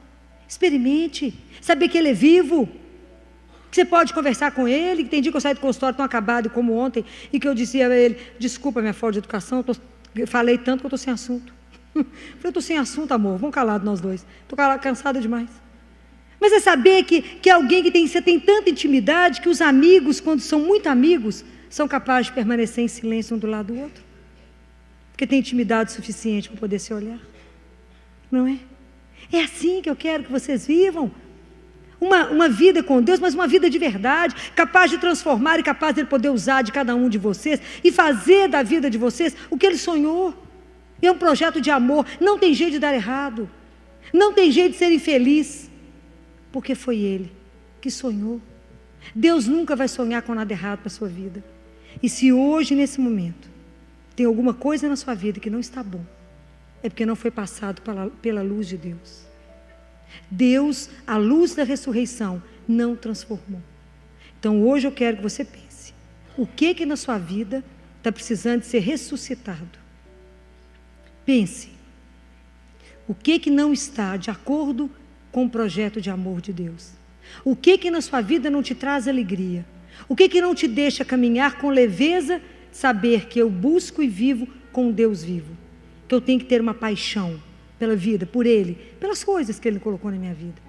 Experimente. Saber que Ele é vivo. Que você pode conversar com Ele. Que tem dia que eu saio do consultório tão acabado como ontem, e que eu dizia a Ele, desculpa minha falta de educação, eu falei tanto que eu estou sem assunto. Eu estou sem assunto, amor, vamos calados nós dois. Estou cansada demais. Mas é saber que alguém que você tem tanta intimidade, que os amigos, quando são muito amigos, são capazes de permanecer em silêncio um do lado do outro. Porque tem intimidade suficiente para poder se olhar. Não é? É assim que eu quero que vocês vivam. Uma vida com Deus, mas uma vida de verdade, capaz de transformar e capaz de Ele poder usar de cada um de vocês e fazer da vida de vocês o que Ele sonhou. É um projeto de amor. Não tem jeito de dar errado. Não tem jeito de ser infeliz. Porque foi Ele que sonhou. Deus nunca vai sonhar com nada errado para a sua vida. E se hoje, nesse momento, tem alguma coisa na sua vida que não está bom, é porque não foi passado pela luz de Deus. Deus, a luz da ressurreição, não transformou. Então hoje eu quero que você pense, o que na sua vida está precisando de ser ressuscitado? Pense, o que não está de acordo com o projeto de amor de Deus? O que na sua vida não te traz alegria? O que não te deixa caminhar com leveza, saber que eu busco e vivo com Deus vivo? Que eu tenho que ter uma paixão pela vida, por Ele, pelas coisas que Ele colocou na minha vida.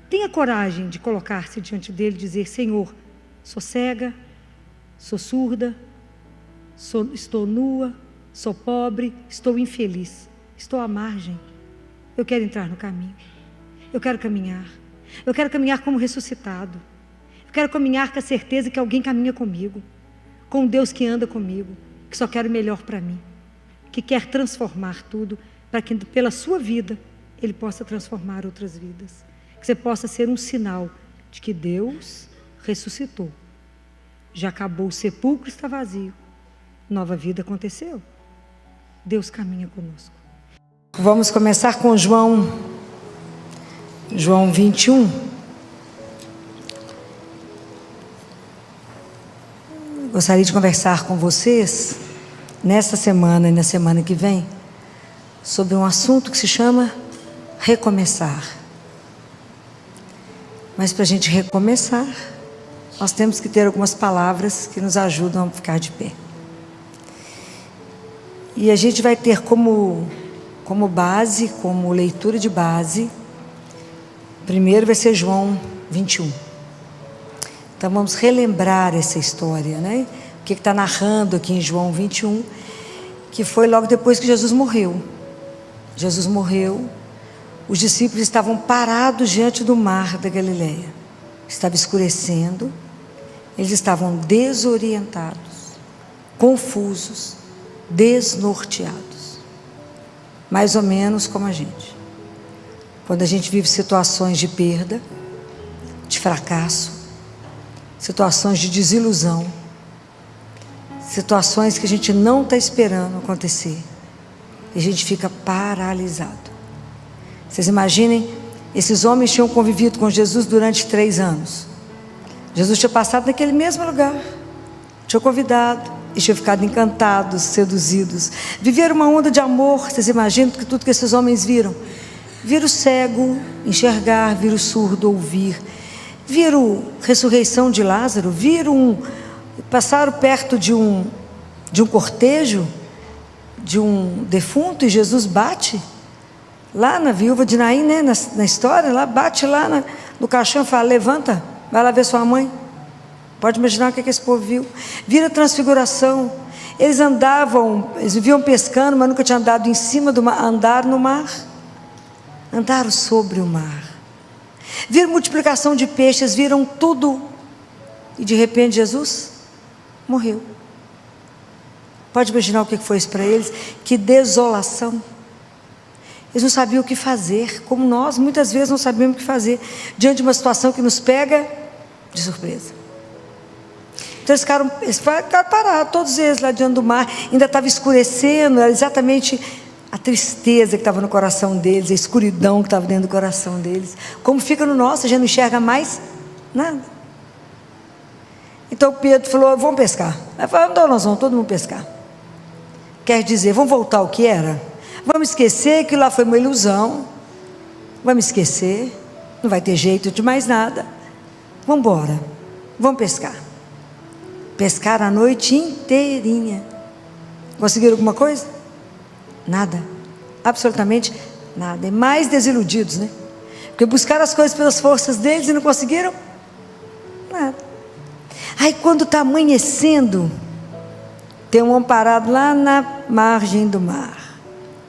Tenha coragem de colocar-se diante dEle e dizer, Senhor, sou cega, sou surda, estou nua, sou pobre, estou infeliz, estou à margem. Eu quero entrar no caminho. Eu quero caminhar. Eu quero caminhar como ressuscitado. Eu quero caminhar com a certeza que alguém caminha comigo, com um Deus que anda comigo, que só quer o melhor para mim, que quer transformar tudo, para que pela sua vida Ele possa transformar outras vidas. Que você possa ser um sinal de que Deus ressuscitou. Já acabou, o sepulcro está vazio. Nova vida aconteceu. Deus caminha conosco. Vamos começar com João 21. Gostaria de conversar com vocês, nesta semana e na semana que vem, sobre um assunto que se chama recomeçar. Mas para a gente recomeçar, nós temos que ter algumas palavras que nos ajudam a ficar de pé. E a gente vai ter como base, como leitura de base, primeiro vai ser João 21. Então vamos relembrar essa história, né? O que está narrando aqui em João 21, que foi logo depois que Jesus morreu. Jesus morreu, os discípulos estavam parados diante do mar da Galileia. Estava escurecendo, eles estavam desorientados, confusos, desnorteados. Mais ou menos como a gente. Quando a gente vive situações de perda, de fracasso, situações de desilusão, situações que a gente não está esperando acontecer, e a gente fica paralisado. Vocês imaginem, esses homens tinham convivido com Jesus durante 3 anos. Jesus tinha passado naquele mesmo lugar, tinha convidado, e tinham ficado encantados, seduzidos, viveram uma onda de amor. Vocês imaginam que tudo que esses homens viram? Viram o cego enxergar, viram o surdo ouvir, viram a ressurreição de Lázaro, viram passaram perto de um cortejo, de um defunto, e Jesus bate lá na viúva de Naim, né, na história, lá bate lá no caixão e fala: levanta, vai lá ver sua mãe. Pode imaginar o que esse povo viu. Vira transfiguração. Eles viviam pescando, mas nunca tinham andado em cima do mar. Andaram no mar, andaram sobre o mar, viram multiplicação de peixes, viram tudo, e de repente Jesus morreu. Pode imaginar o que foi isso para eles? Que desolação. Eles não sabiam o que fazer, como nós muitas vezes não sabemos o que fazer diante de uma situação que nos pega de surpresa. Então eles ficaram parados, todos eles lá diante do mar. Ainda estava escurecendo, era exatamente a tristeza que estava no coração deles, a escuridão que estava dentro do coração deles. Como fica no nosso, a gente não enxerga mais nada. Então Pedro falou: vamos pescar. Aí falou: então nós vamos todo mundo pescar. Quer dizer, vamos voltar ao que era? Vamos esquecer que lá foi uma ilusão. Vamos esquecer, não vai ter jeito de mais nada. Vamos embora, vamos pescar. Pescaram a noite inteirinha. Conseguiram alguma coisa? Nada, absolutamente nada. E mais desiludidos, né? Porque buscaram as coisas pelas forças deles e não conseguiram nada. Aí quando está amanhecendo, tem um homem parado lá na margem do mar,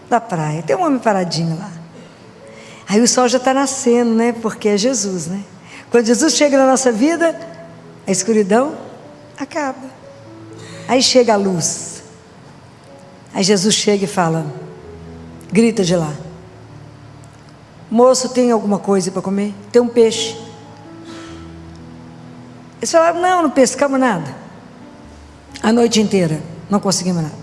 da praia. Tem um homem paradinho lá. Aí o sol já está nascendo, né? Porque é Jesus, né? Quando Jesus chega na nossa vida, a escuridão acaba. Aí chega a luz. Aí Jesus chega e fala, grita de lá: moço, tem alguma coisa para comer? Tem um peixe. Eles falaram: não pescamos nada. A noite inteira, não conseguimos nada.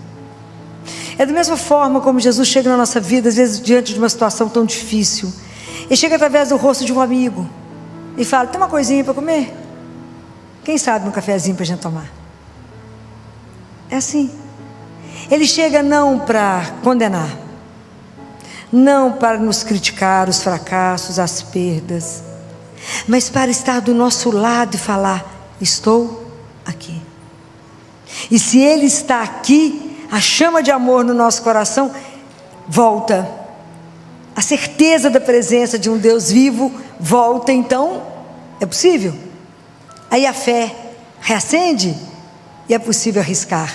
É da mesma forma como Jesus chega na nossa vida, às vezes diante de uma situação tão difícil. Ele chega através do rosto de um amigo e fala: tem uma coisinha para comer? Quem sabe um cafezinho para a gente tomar? É assim. Ele chega não para condenar, não para nos criticar os fracassos, as perdas, mas para estar do nosso lado e falar: estou aqui. E se Ele está aqui, a chama de amor no nosso coração volta, a certeza da presença de um Deus vivo volta. Então é possível. Aí a fé reacende e é possível arriscar.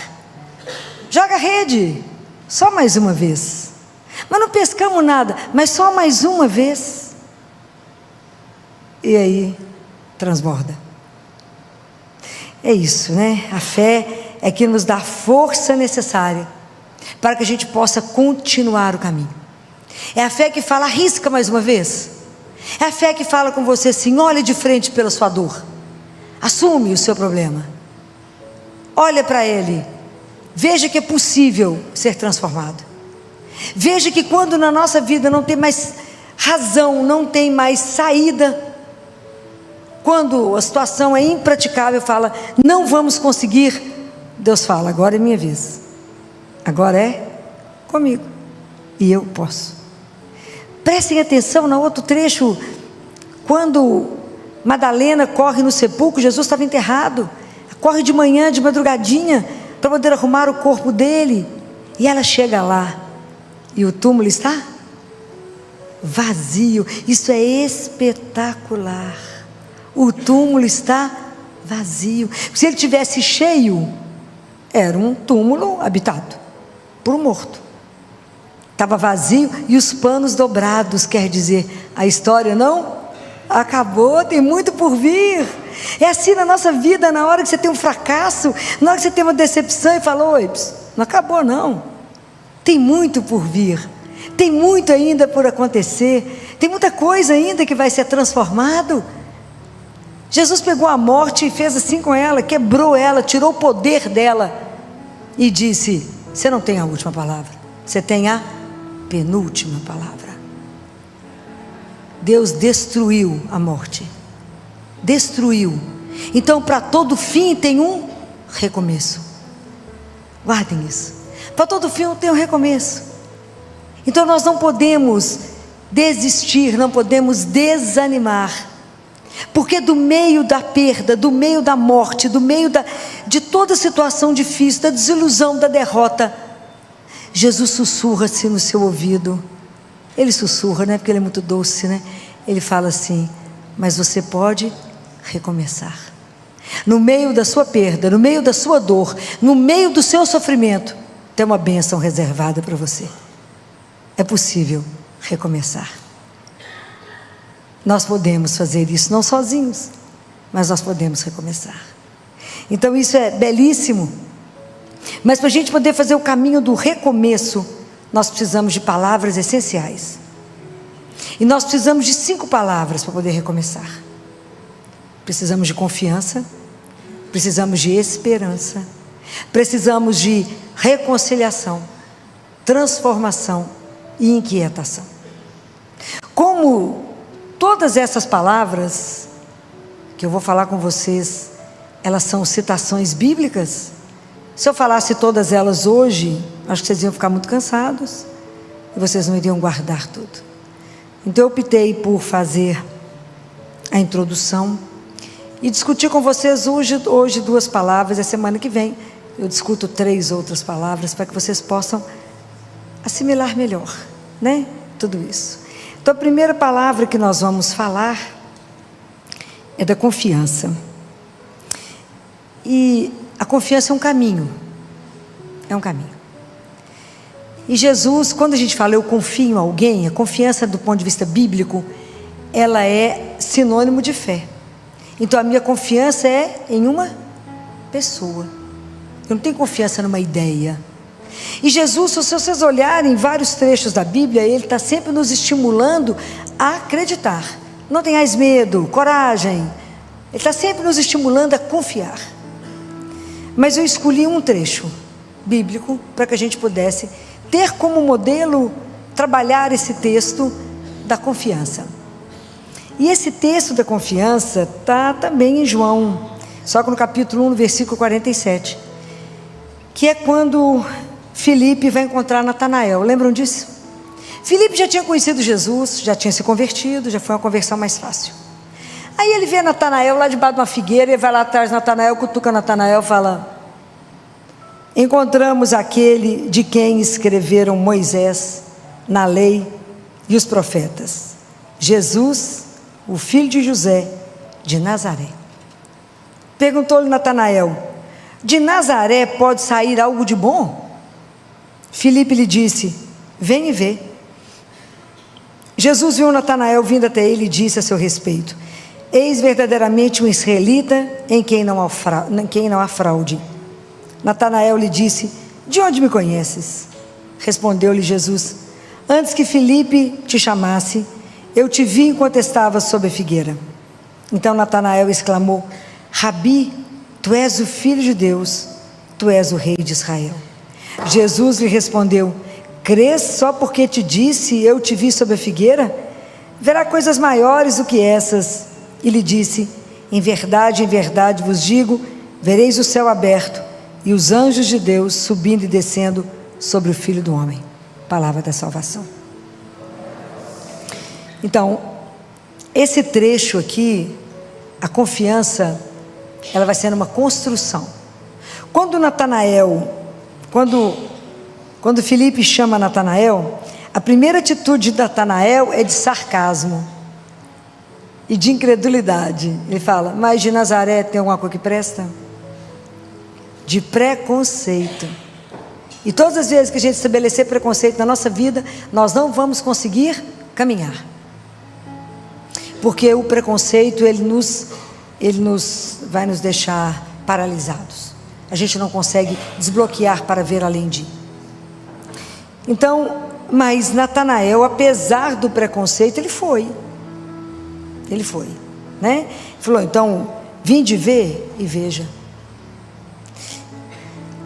Joga a rede, só mais uma vez. Mas não pescamos nada, mas só mais uma vez. E aí transborda. É isso, né? A fé é que nos dá a força necessária para que a gente possa continuar o caminho. É a fé que fala: arrisca mais uma vez. É a fé que fala com você assim: olha de frente pela sua dor, assume o seu problema, olha para ele, veja que é possível ser transformado. Veja que quando na nossa vida não tem mais razão, não tem mais saída, quando a situação é impraticável, fala: não vamos conseguir, Deus fala: agora é minha vez, agora é comigo, e eu posso. Prestem atenção no outro trecho, quando Madalena corre no sepulcro, Jesus estava enterrado, corre de manhã, de madrugadinha, para poder arrumar o corpo dele, e ela chega lá, e o túmulo está vazio. Isso é espetacular. O túmulo está vazio. Se ele tivesse cheio, era um túmulo habitado por um morto. Estava vazio e os panos dobrados, quer dizer, a história não acabou, tem muito por vir. É assim na nossa vida, na hora que você tem um fracasso, na hora que você tem uma decepção e fala: oi, não acabou não, tem muito por vir, tem muito ainda por acontecer, tem muita coisa ainda que vai ser transformado. Jesus pegou a morte e fez assim com ela, quebrou ela, tirou o poder dela e disse: você não tem a última palavra, você tem a penúltima palavra. Deus destruiu a morte, destruiu. Então para todo fim tem um recomeço. Guardem isso. Para todo fim tem um recomeço. Então nós não podemos desistir, não podemos desanimar, Porque do meio da perda, do meio da morte, do meio de toda situação difícil, da desilusão, da derrota, Jesus sussurra-se no seu ouvido. Ele sussurra, né? Porque ele é muito doce, né? Ele fala assim: mas você pode recomeçar. No meio da sua perda, no meio da sua dor, no meio do seu sofrimento, tem uma bênção reservada para você. É possível recomeçar. Nós podemos fazer isso, não sozinhos, mas nós podemos recomeçar. Então isso é belíssimo. Mas para a gente poder fazer o caminho do recomeço, nós precisamos de palavras essenciais. E nós precisamos de 5 palavras para poder recomeçar. Precisamos de confiança, precisamos de esperança, precisamos de reconciliação, transformação e inquietação. Como todas essas palavras que eu vou falar com vocês, elas são citações bíblicas, se eu falasse todas elas hoje, acho que vocês iam ficar muito cansados e vocês não iriam guardar tudo. Então eu optei por fazer a introdução e discutir com vocês hoje 2 palavras. A semana que vem eu discuto 3 outras palavras para que vocês possam assimilar melhor, né? Tudo isso. Então a primeira palavra que nós vamos falar é da confiança. E a confiança é um caminho. É um caminho. E Jesus, quando a gente fala eu confio em alguém, a confiança do ponto de vista bíblico, ela é sinônimo de fé. Então a minha confiança é em uma pessoa. Eu não tenho confiança numa ideia. E Jesus, se vocês olharem vários trechos da Bíblia, Ele está sempre nos estimulando a acreditar. Não tenhais medo, coragem. Ele está sempre nos estimulando a confiar. Mas eu escolhi um trecho bíblico para que a gente pudesse ter como modelo, trabalhar esse texto da confiança. E esse texto da confiança está também em João, só que no capítulo 1, no versículo 47, que é quando Filipe vai encontrar Natanael. Lembram disso? Filipe já tinha conhecido Jesus, já tinha se convertido, já foi uma conversão mais fácil. Aí ele vê Natanael lá debaixo de uma figueira, ele vai lá atrás de Natanael, cutuca Natanael, fala: encontramos aquele de quem escreveram Moisés na lei e os profetas, Jesus, o filho de José, de Nazaré. Perguntou-lhe Natanael: de Nazaré pode sair algo de bom? Filipe lhe disse: vem e vê. Jesus viu Natanael vindo até ele e disse a seu respeito: eis verdadeiramente um israelita em quem não há fraude. Natanael lhe disse: de onde me conheces? Respondeu-lhe Jesus: antes que Filipe te chamasse, eu te vi enquanto estavas sob a figueira. Então Natanael exclamou: Rabi, tu és o Filho de Deus, tu és o Rei de Israel. Jesus lhe respondeu: crês só porque te disse, eu te vi sob a figueira? Verá coisas maiores do que essas. E lhe disse: em verdade vos digo, vereis o céu aberto e os anjos de Deus subindo e descendo sobre o Filho do Homem. Palavra da salvação. Então, esse trecho aqui, a confiança, ela vai sendo uma construção. Quando Filipe chama Natanael, a primeira atitude de Natanael é de sarcasmo e de incredulidade. Ele fala: mas de Nazaré tem alguma coisa que presta? De preconceito. E todas as vezes que a gente estabelecer preconceito na nossa vida, nós não vamos conseguir caminhar. Porque o preconceito, ele vai nos deixar paralisados. A gente não consegue desbloquear para ver além de. Então, mas Natanael, apesar do preconceito, ele foi, né? Ele falou: então, vinde ver e veja.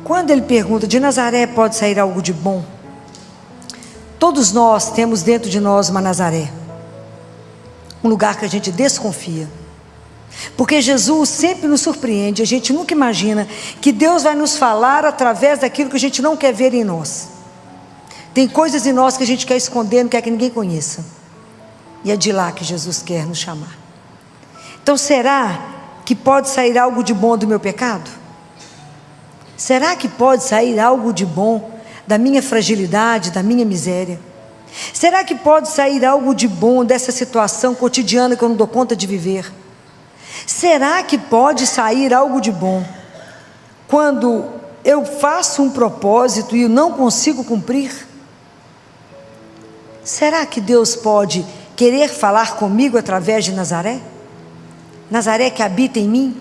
Quando ele pergunta: de Nazaré pode sair algo de bom? Todos nós temos dentro de nós uma Nazaré, um lugar que a gente desconfia, porque Jesus sempre nos surpreende. A gente nunca imagina que Deus vai nos falar através daquilo que a gente não quer ver em nós. Tem coisas em nós que a gente quer esconder, não quer que ninguém conheça, e é de lá que Jesus quer nos chamar. Então Então será que pode sair algo de bom do meu pecado? Será que pode sair algo de bom da minha fragilidade, da minha miséria? Será que pode sair algo de bom dessa situação cotidiana que eu não dou conta de viver? Será que pode sair algo de bom quando eu faço um propósito e eu não consigo cumprir? Será que Deus pode querer falar comigo através de Nazaré? Nazaré que habita em mim?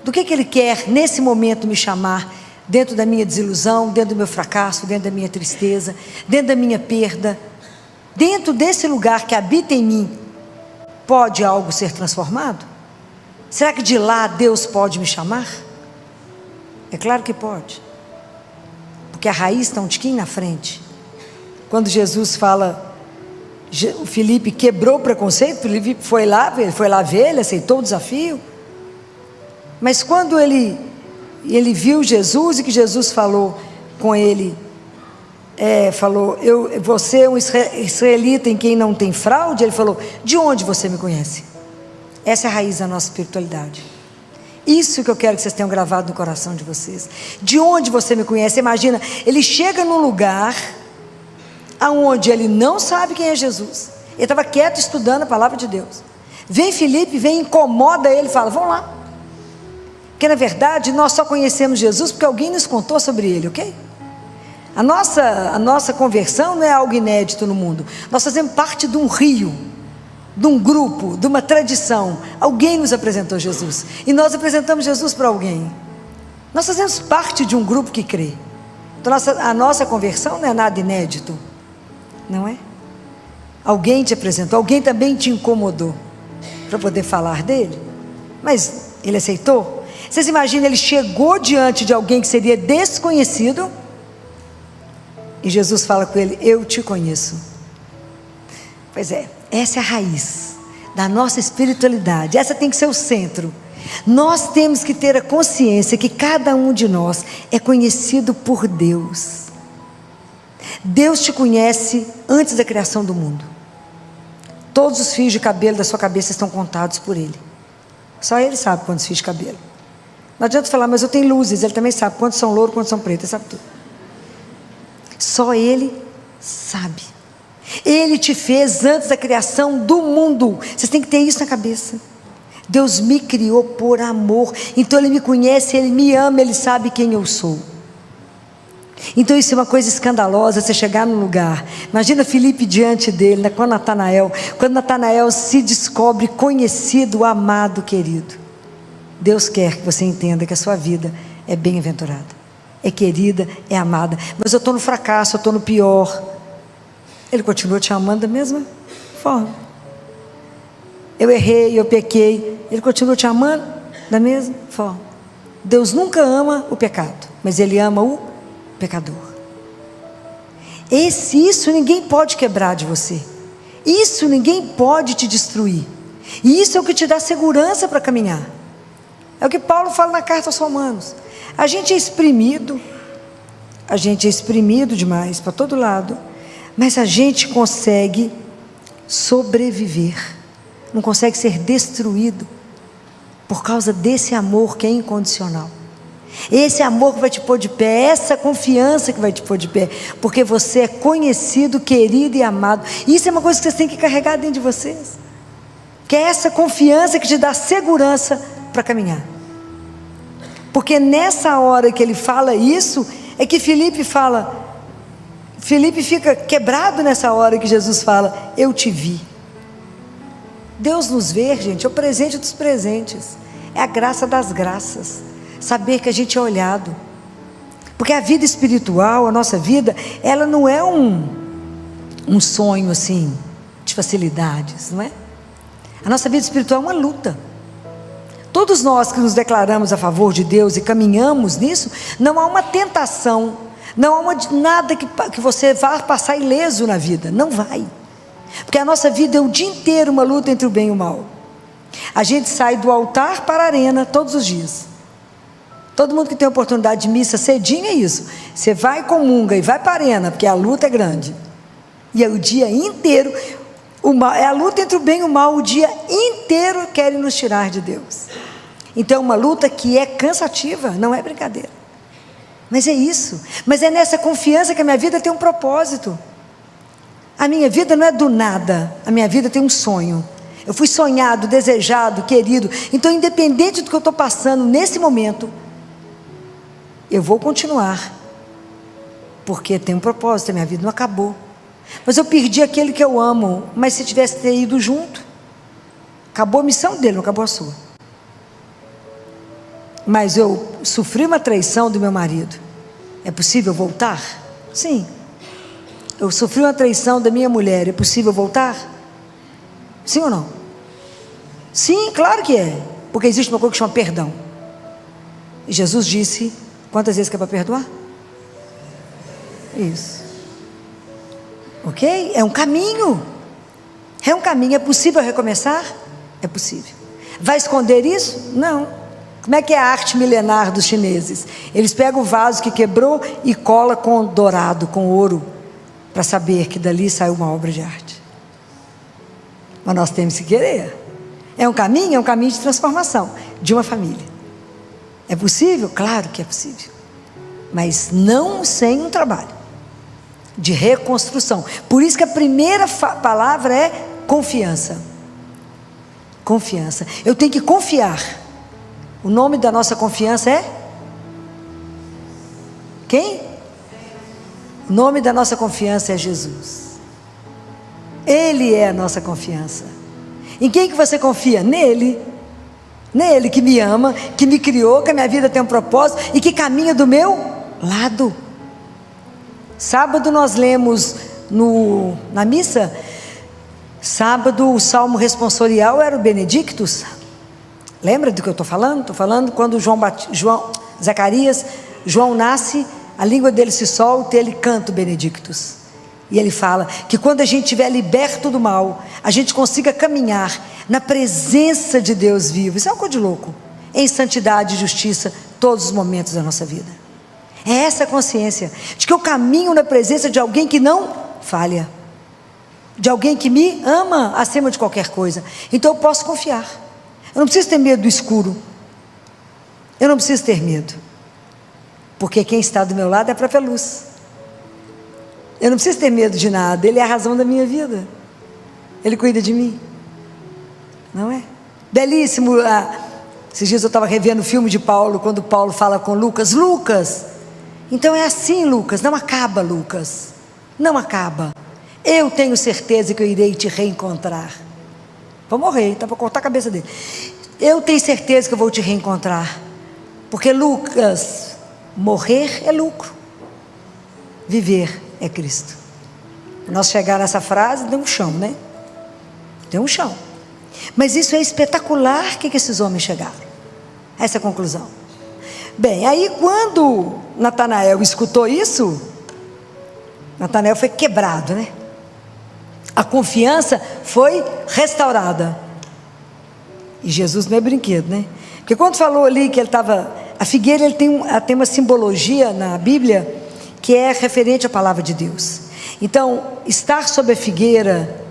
Do que Ele quer nesse momento me chamar? Dentro da minha desilusão, dentro do meu fracasso, dentro da minha tristeza, dentro da minha perda, dentro desse lugar que habita em mim, pode algo ser transformado? Será que de lá Deus pode me chamar? É claro que pode, porque a raiz está um tiquinho na frente. Quando Jesus fala, o Filipe quebrou o preconceito, Filipe foi lá ver, ele aceitou o desafio, mas quando ele viu Jesus, e que Jesus falou com ele, você é um israelita em quem não tem fraude, ele falou, de onde você me conhece? Essa é a raiz da nossa espiritualidade. Isso que eu quero que vocês tenham gravado no coração de vocês. De onde você me conhece? Imagina, ele chega num lugar aonde ele não sabe quem é Jesus, ele estava quieto estudando a palavra de Deus, vem Filipe, incomoda ele, fala, vamos lá, porque na verdade nós só conhecemos Jesus porque alguém nos contou sobre ele, ok? A nossa conversão não é algo inédito no mundo, nós fazemos parte de um rio, de um grupo, de uma tradição, alguém nos apresentou Jesus, e nós apresentamos Jesus para alguém, nós fazemos parte de um grupo que crê, então a nossa conversão não é nada inédito, não é? Alguém te apresentou, alguém também te incomodou para poder falar dele, mas ele aceitou? Vocês imaginam, ele chegou diante de alguém que seria desconhecido, e Jesus fala com ele, eu te conheço. Pois é, essa é a raiz da nossa espiritualidade, essa tem que ser o centro. Nós temos que ter a consciência que cada um de nós é conhecido por Deus. Deus te conhece antes da criação do mundo. Todos os fios de cabelo da sua cabeça estão contados por Ele. Só Ele sabe quantos fios de cabelo. Não adianta falar, mas eu tenho luzes. Ele também sabe quantos são louros, quantos são pretos. Ele sabe tudo. Só Ele sabe. Ele te fez antes da criação do mundo. Vocês têm que ter isso na cabeça. Deus me criou por amor. Então Ele me conhece, Ele me ama, Ele sabe quem eu sou. Então isso é uma coisa escandalosa, você chegar num lugar, imagina Filipe diante dele, quando Natanael se descobre conhecido, amado, querido. Deus quer que você entenda que a sua vida é bem-aventurada, é querida, é amada. Mas eu estou no fracasso, eu estou no pior. Ele continua te amando da mesma forma. Eu errei, eu pequei, Ele continua te amando da mesma forma. Deus nunca ama o pecado, mas Ele ama o pecador. Isso ninguém pode quebrar de você, isso ninguém pode te destruir, e isso é o que te dá segurança para caminhar. É o que Paulo fala na carta aos Romanos. A gente é exprimido demais para todo lado, mas a gente consegue sobreviver, não consegue ser destruído por causa desse amor que é incondicional. Esse amor que vai te pôr de pé, essa confiança que vai te pôr de pé, porque você é conhecido, querido e amado. Isso é uma coisa que vocês têm que carregar dentro de vocês, que é essa confiança que te dá segurança para caminhar. Porque nessa hora que ele fala isso, é que Filipe fica quebrado nessa hora que Jesus fala, eu te vi. Deus nos vê, gente, é o presente dos presentes, é a graça das graças, saber que a gente é olhado, porque a vida espiritual, a nossa vida, ela não é um sonho assim, de facilidades, não é? A nossa vida espiritual é uma luta. Todos nós que nos declaramos a favor de Deus e caminhamos nisso, não há uma tentação, não há nada que você vá passar ileso na vida, não vai, porque a nossa vida é o dia inteiro uma luta entre o bem e o mal. A gente sai do altar para a arena todos os dias. Todo mundo que tem oportunidade de missa cedinho é isso, você vai, comunga e vai para a arena, porque a luta é grande, e é o dia inteiro. O mal, é a luta entre o bem e o mal. O dia inteiro querem nos tirar de Deus. Então é uma luta que é cansativa, não é brincadeira. Mas é isso. Mas é nessa confiança que a minha vida tem um propósito. A minha vida não é do nada. A minha vida tem um sonho. Eu fui sonhado, desejado, querido. Então, independente do que eu estou passando nesse momento, eu vou continuar. Porque tem um propósito, a minha vida não acabou. Mas eu perdi aquele que eu amo. Mas se tivesse ter ido junto, acabou a missão dele, não acabou a sua. Mas eu sofri uma traição do meu marido. É possível voltar? Sim. Eu sofri uma traição da minha mulher. É possível voltar? Sim ou não? Sim, claro que é. Porque existe uma coisa que chama perdão. E Jesus disse, quantas vezes que é para perdoar? Isso. Ok? É um caminho. É um caminho. É possível recomeçar? É possível. Vai esconder isso? Não. Como é que é a arte milenar dos chineses? Eles pegam o vaso que quebrou e cola com dourado, com ouro, para saber que dali saiu uma obra de arte. Mas nós temos que querer. É um caminho de transformação de uma família. É possível? Claro que é possível. Mas não sem um trabalho de reconstrução. Por isso que a primeira palavra é confiança. Confiança. Eu tenho que confiar. O nome da nossa confiança é? Quem? O nome da nossa confiança é Jesus. Ele é a nossa confiança. Em quem que você confia? Nele. Nele que me ama, que me criou, que a minha vida tem um propósito e que caminha do meu lado. Sábado nós lemos na missa, sábado o salmo responsorial era o Benedictus. Lembra do que eu estou falando? Estou falando quando João nasce, a língua dele se solta e ele canta o Benedictus. E ele fala que quando a gente estiver liberto do mal, a gente consiga caminhar na presença de Deus vivo. Isso é uma coisa de louco. Em santidade e justiça, todos os momentos da nossa vida. É essa a consciência de que eu caminho na presença de alguém que não falha, de alguém que me ama acima de qualquer coisa. Então eu posso confiar. Eu não preciso ter medo do escuro. Eu não preciso ter medo, porque quem está do meu lado é a própria luz. Eu não preciso ter medo de nada. Ele é a razão da minha vida. Ele cuida de mim. Não é? Belíssimo. Esses dias eu estava revendo o filme de Paulo, quando Paulo fala com Lucas. Lucas, então é assim, Lucas. Não acaba, Lucas. Não acaba. Eu tenho certeza que eu irei te reencontrar. Vou morrer, tá para cortar a cabeça dele. Eu tenho certeza que eu vou te reencontrar. Porque Lucas, morrer é lucro. Viver é Cristo. Nós chegar nessa frase, deu um chão, né? Deu um chão. Mas isso é espetacular que esses homens chegaram. Essa é a conclusão. Bem, aí quando Natanael escutou isso, Natanael foi quebrado, né? A confiança foi restaurada. E Jesus não é brinquedo, né? Porque quando falou ali que ele estava... A figueira ele tem uma simbologia na Bíblia que é referente à palavra de Deus. Então, estar sob a figueira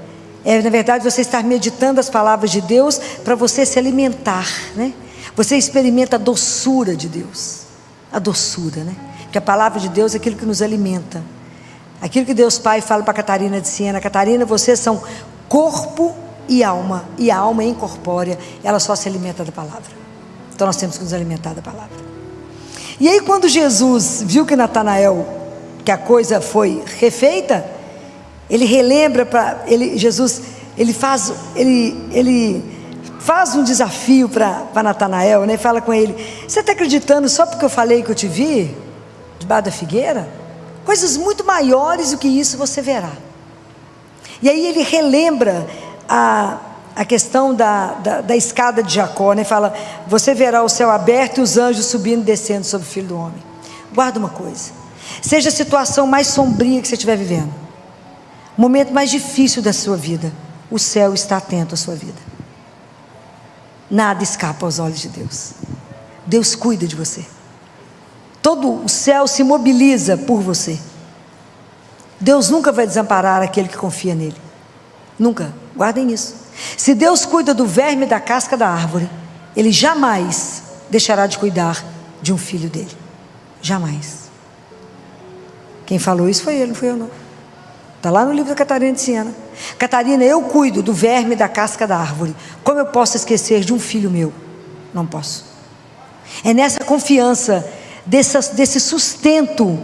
é, na verdade, você estar meditando as palavras de Deus para você se alimentar, né? Você experimenta a doçura de Deus. A doçura, né? Porque a palavra de Deus é aquilo que nos alimenta. Aquilo que Deus Pai fala para Catarina de Siena: Catarina, vocês são corpo e a alma é incorpórea, ela só se alimenta da palavra. Então nós temos que nos alimentar da palavra. E aí quando Jesus viu que Natanael, que a coisa foi refeita, ele relembra Jesus, ele faz um desafio para Natanael, né? Fala com ele: você está acreditando só porque eu falei que eu te vi debaixo da figueira? Coisas muito maiores do que isso você verá. E aí ele relembra a questão da escada de Jacó, né? Fala: você verá o céu aberto e os anjos subindo e descendo sobre o Filho do Homem. Guarda uma coisa: seja a situação mais sombria que você estiver vivendo, o momento mais difícil da sua vida, o céu está atento à sua vida. Nada escapa aos olhos de Deus. Deus cuida de você. Todo o céu se mobiliza por você. Deus nunca vai desamparar aquele que confia nele. Nunca. Guardem isso. Se Deus cuida do verme da casca da árvore, Ele jamais deixará de cuidar de um filho dele. Jamais. Quem falou isso foi ele, não fui eu não. Está lá no livro da Catarina de Siena. Catarina, eu cuido do verme da casca da árvore. Como eu posso esquecer de um filho meu? Não posso. É nessa confiança, desse sustento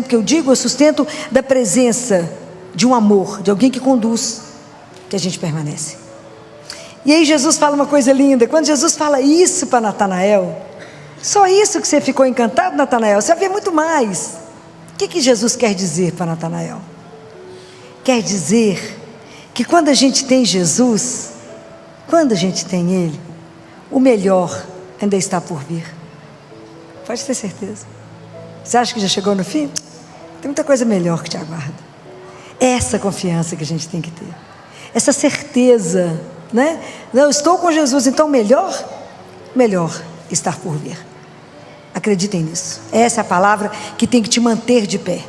que eu digo, o sustento da presença de um amor, de alguém que conduz, que a gente permanece. E aí Jesus fala uma coisa linda. Quando Jesus fala isso para Natanael, só isso que você ficou encantado, Natanael? Você vai ver muito mais. O que Jesus quer dizer para Natanael? Quer dizer que quando a gente tem Jesus, quando a gente tem Ele, o melhor ainda está por vir. Pode ter certeza. Você acha que já chegou no fim? Tem muita coisa melhor que te aguarda. Essa confiança que a gente tem que ter, essa certeza, né? Eu estou com Jesus, então melhor estar por vir. Acreditem nisso. Essa é a palavra que tem que te manter de pé.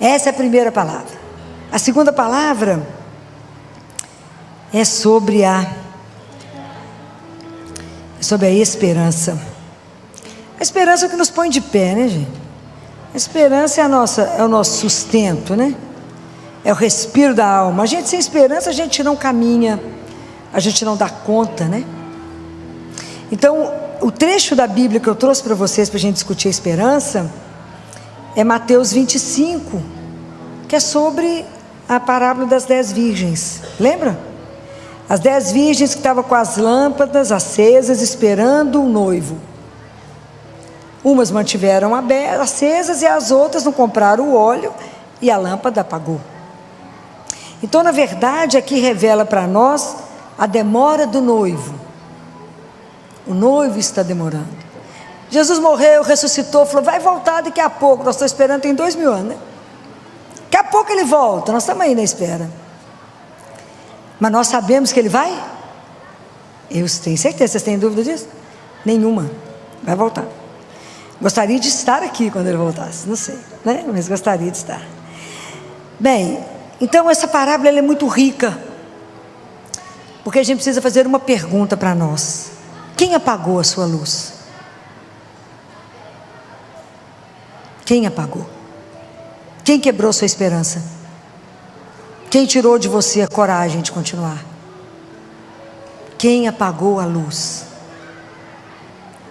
Essa é a primeira palavra. A segunda palavra é sobre a esperança. A esperança é o que nos põe de pé, né, gente? A esperança é o nosso sustento, né? É o respiro da alma. A gente sem esperança, a gente não caminha, a gente não dá conta, né? Então, o trecho da Bíblia que eu trouxe para vocês, para a gente discutir a esperança, é Mateus 25, que é sobre a parábola das 10 virgens. Lembra? As 10 virgens que estavam com as lâmpadas acesas, esperando o noivo. Umas mantiveram acesas e as outras não compraram o óleo e a lâmpada apagou. Então, na verdade, aqui revela para nós a demora do noivo. O noivo está demorando. Jesus morreu, ressuscitou, falou, vai voltar daqui a pouco. Nós estamos esperando, tem 2000 anos, né? Daqui a pouco ele volta, nós estamos aí na espera. Mas nós sabemos que ele vai? Eu tenho certeza, vocês têm dúvida disso? Nenhuma, vai voltar. Gostaria de estar aqui quando ele voltasse, não sei, né? Mas gostaria de estar. Bem, então essa parábola ela é muito rica, porque a gente precisa fazer uma pergunta para nós. Quem apagou a sua luz? Quem apagou? Quem quebrou sua esperança? Quem tirou de você a coragem de continuar? Quem apagou a luz?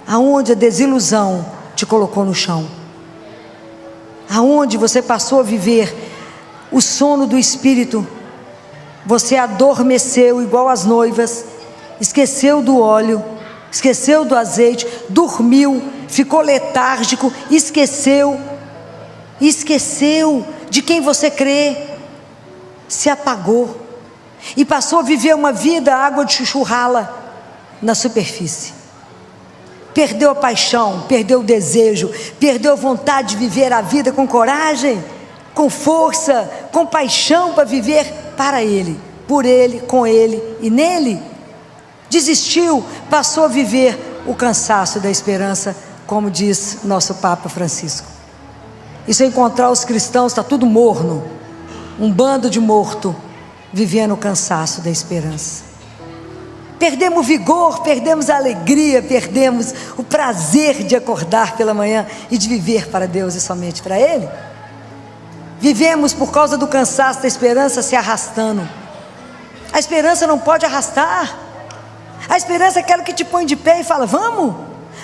Aonde a desilusão te colocou no chão? Aonde você passou a viver o sono do espírito? Você adormeceu igual as noivas, esqueceu do óleo, esqueceu do azeite, dormiu, ficou letárgico, esqueceu de quem você crê, se apagou e passou a viver uma vida água de chuchu rala na superfície. Perdeu a paixão, perdeu o desejo, perdeu a vontade de viver a vida com coragem, com força, com paixão para viver para Ele, por Ele, com Ele e nele. Desistiu, passou a viver o cansaço da esperança, como diz nosso Papa Francisco. E se encontrar os cristãos, está tudo morno, um bando de morto, vivendo o cansaço da esperança. Perdemos o vigor, perdemos a alegria, perdemos o prazer de acordar pela manhã e de viver para Deus e somente para Ele. Vivemos por causa do cansaço da esperança se arrastando. A esperança não pode arrastar. A esperança é aquela que te põe de pé e fala, vamos,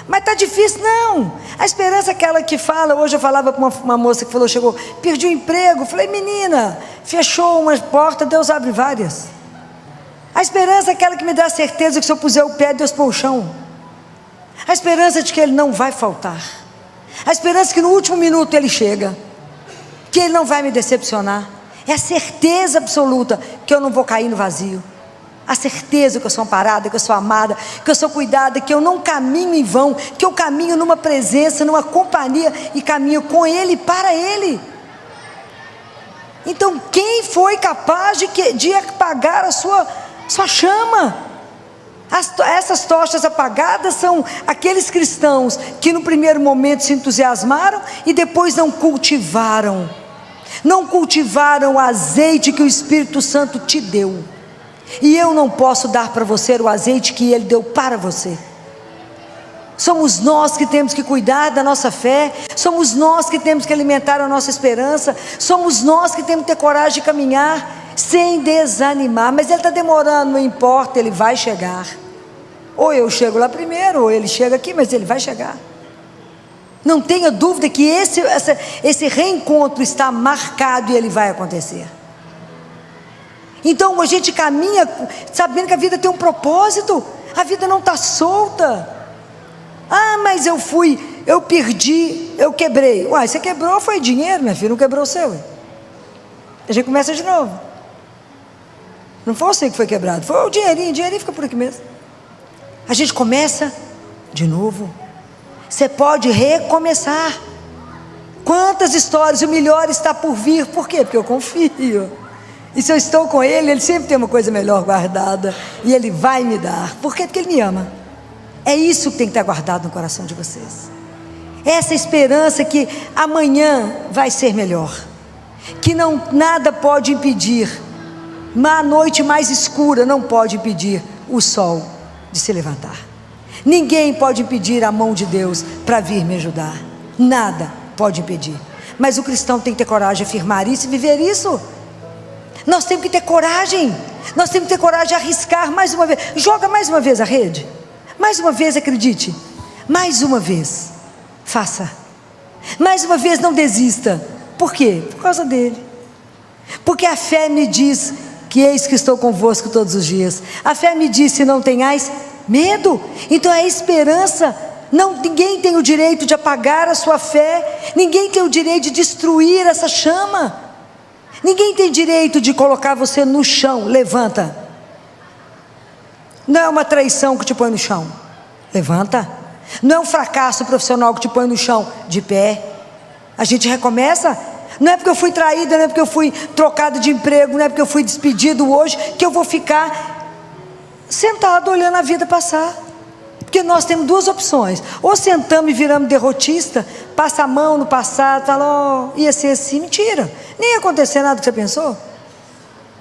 mas está difícil, não. A esperança é aquela que fala, hoje eu falava com uma moça que falou, chegou, perdi o emprego, falei, menina, fechou uma porta, Deus abre várias. A esperança é aquela que me dá a certeza que se eu puser o pé, Deus põe o chão. A esperança de que Ele não vai faltar. A esperança que no último minuto Ele chega, que Ele não vai me decepcionar. É a certeza absoluta que eu não vou cair no vazio. A certeza que eu sou amparada, que eu sou amada, que eu sou cuidada, que eu não caminho em vão, que eu caminho numa presença, numa companhia e caminho com Ele e para Ele. Então quem foi capaz de apagar a sua chama? Essas tochas apagadas são aqueles cristãos que no primeiro momento se entusiasmaram e depois não cultivaram. não cultivaram o azeite que o Espírito Santo te deu. E eu não posso dar para você o azeite que Ele deu para você. Somos nós que temos que cuidar da nossa fé, somos nós que temos que alimentar a nossa esperança, somos nós que temos que ter coragem de caminhar sem desanimar. Mas Ele está demorando, não importa, Ele vai chegar. Ou eu chego lá primeiro, ou Ele chega aqui, mas Ele vai chegar. Não tenha dúvida que esse reencontro está marcado e ele vai acontecer. Então a gente caminha sabendo que a vida tem um propósito, a vida não está solta. Ah, mas eu perdi, eu quebrei. Uai, você quebrou, foi dinheiro, minha filha, não quebrou o seu. A gente começa de novo. Não foi você que foi quebrado, foi o dinheirinho fica por aqui mesmo. A gente começa de novo. Você pode recomeçar. Quantas histórias, o melhor está por vir. Por quê? Porque eu confio. E se eu estou com Ele, Ele sempre tem uma coisa melhor guardada. E Ele vai me dar. Por quê? Porque Ele me ama. É isso que tem que estar guardado no coração de vocês. Essa esperança que amanhã vai ser melhor. Que nada pode impedir. A noite mais escura não pode impedir o sol de se levantar. Ninguém pode impedir a mão de Deus para vir me ajudar. Nada pode impedir. Mas o cristão tem que ter coragem de afirmar isso e viver isso. Nós temos que ter coragem. Nós temos que ter coragem de arriscar mais uma vez. Joga mais uma vez a rede. Mais uma vez acredite. Mais uma vez. Faça. Mais uma vez não desista. Por quê? Por causa dele. Porque a fé me diz que eis que estou convosco todos os dias. A fé me diz: se não tenhais medo. Então a esperança, ninguém tem o direito de apagar a sua fé, ninguém tem o direito de destruir essa chama, ninguém tem direito de colocar você no chão. Levanta. Não é uma traição que te põe no chão. Levanta. Não é um fracasso profissional que te põe no chão. De pé. A gente recomeça. Não é porque eu fui traída, não é porque eu fui trocado de emprego, não é porque eu fui despedido hoje que eu vou ficar sentado olhando a vida passar. Porque nós temos duas opções: ou sentamos e viramos derrotista, passa a mão no passado, fala, ia ser assim. Mentira, nem ia acontecer nada que você pensou.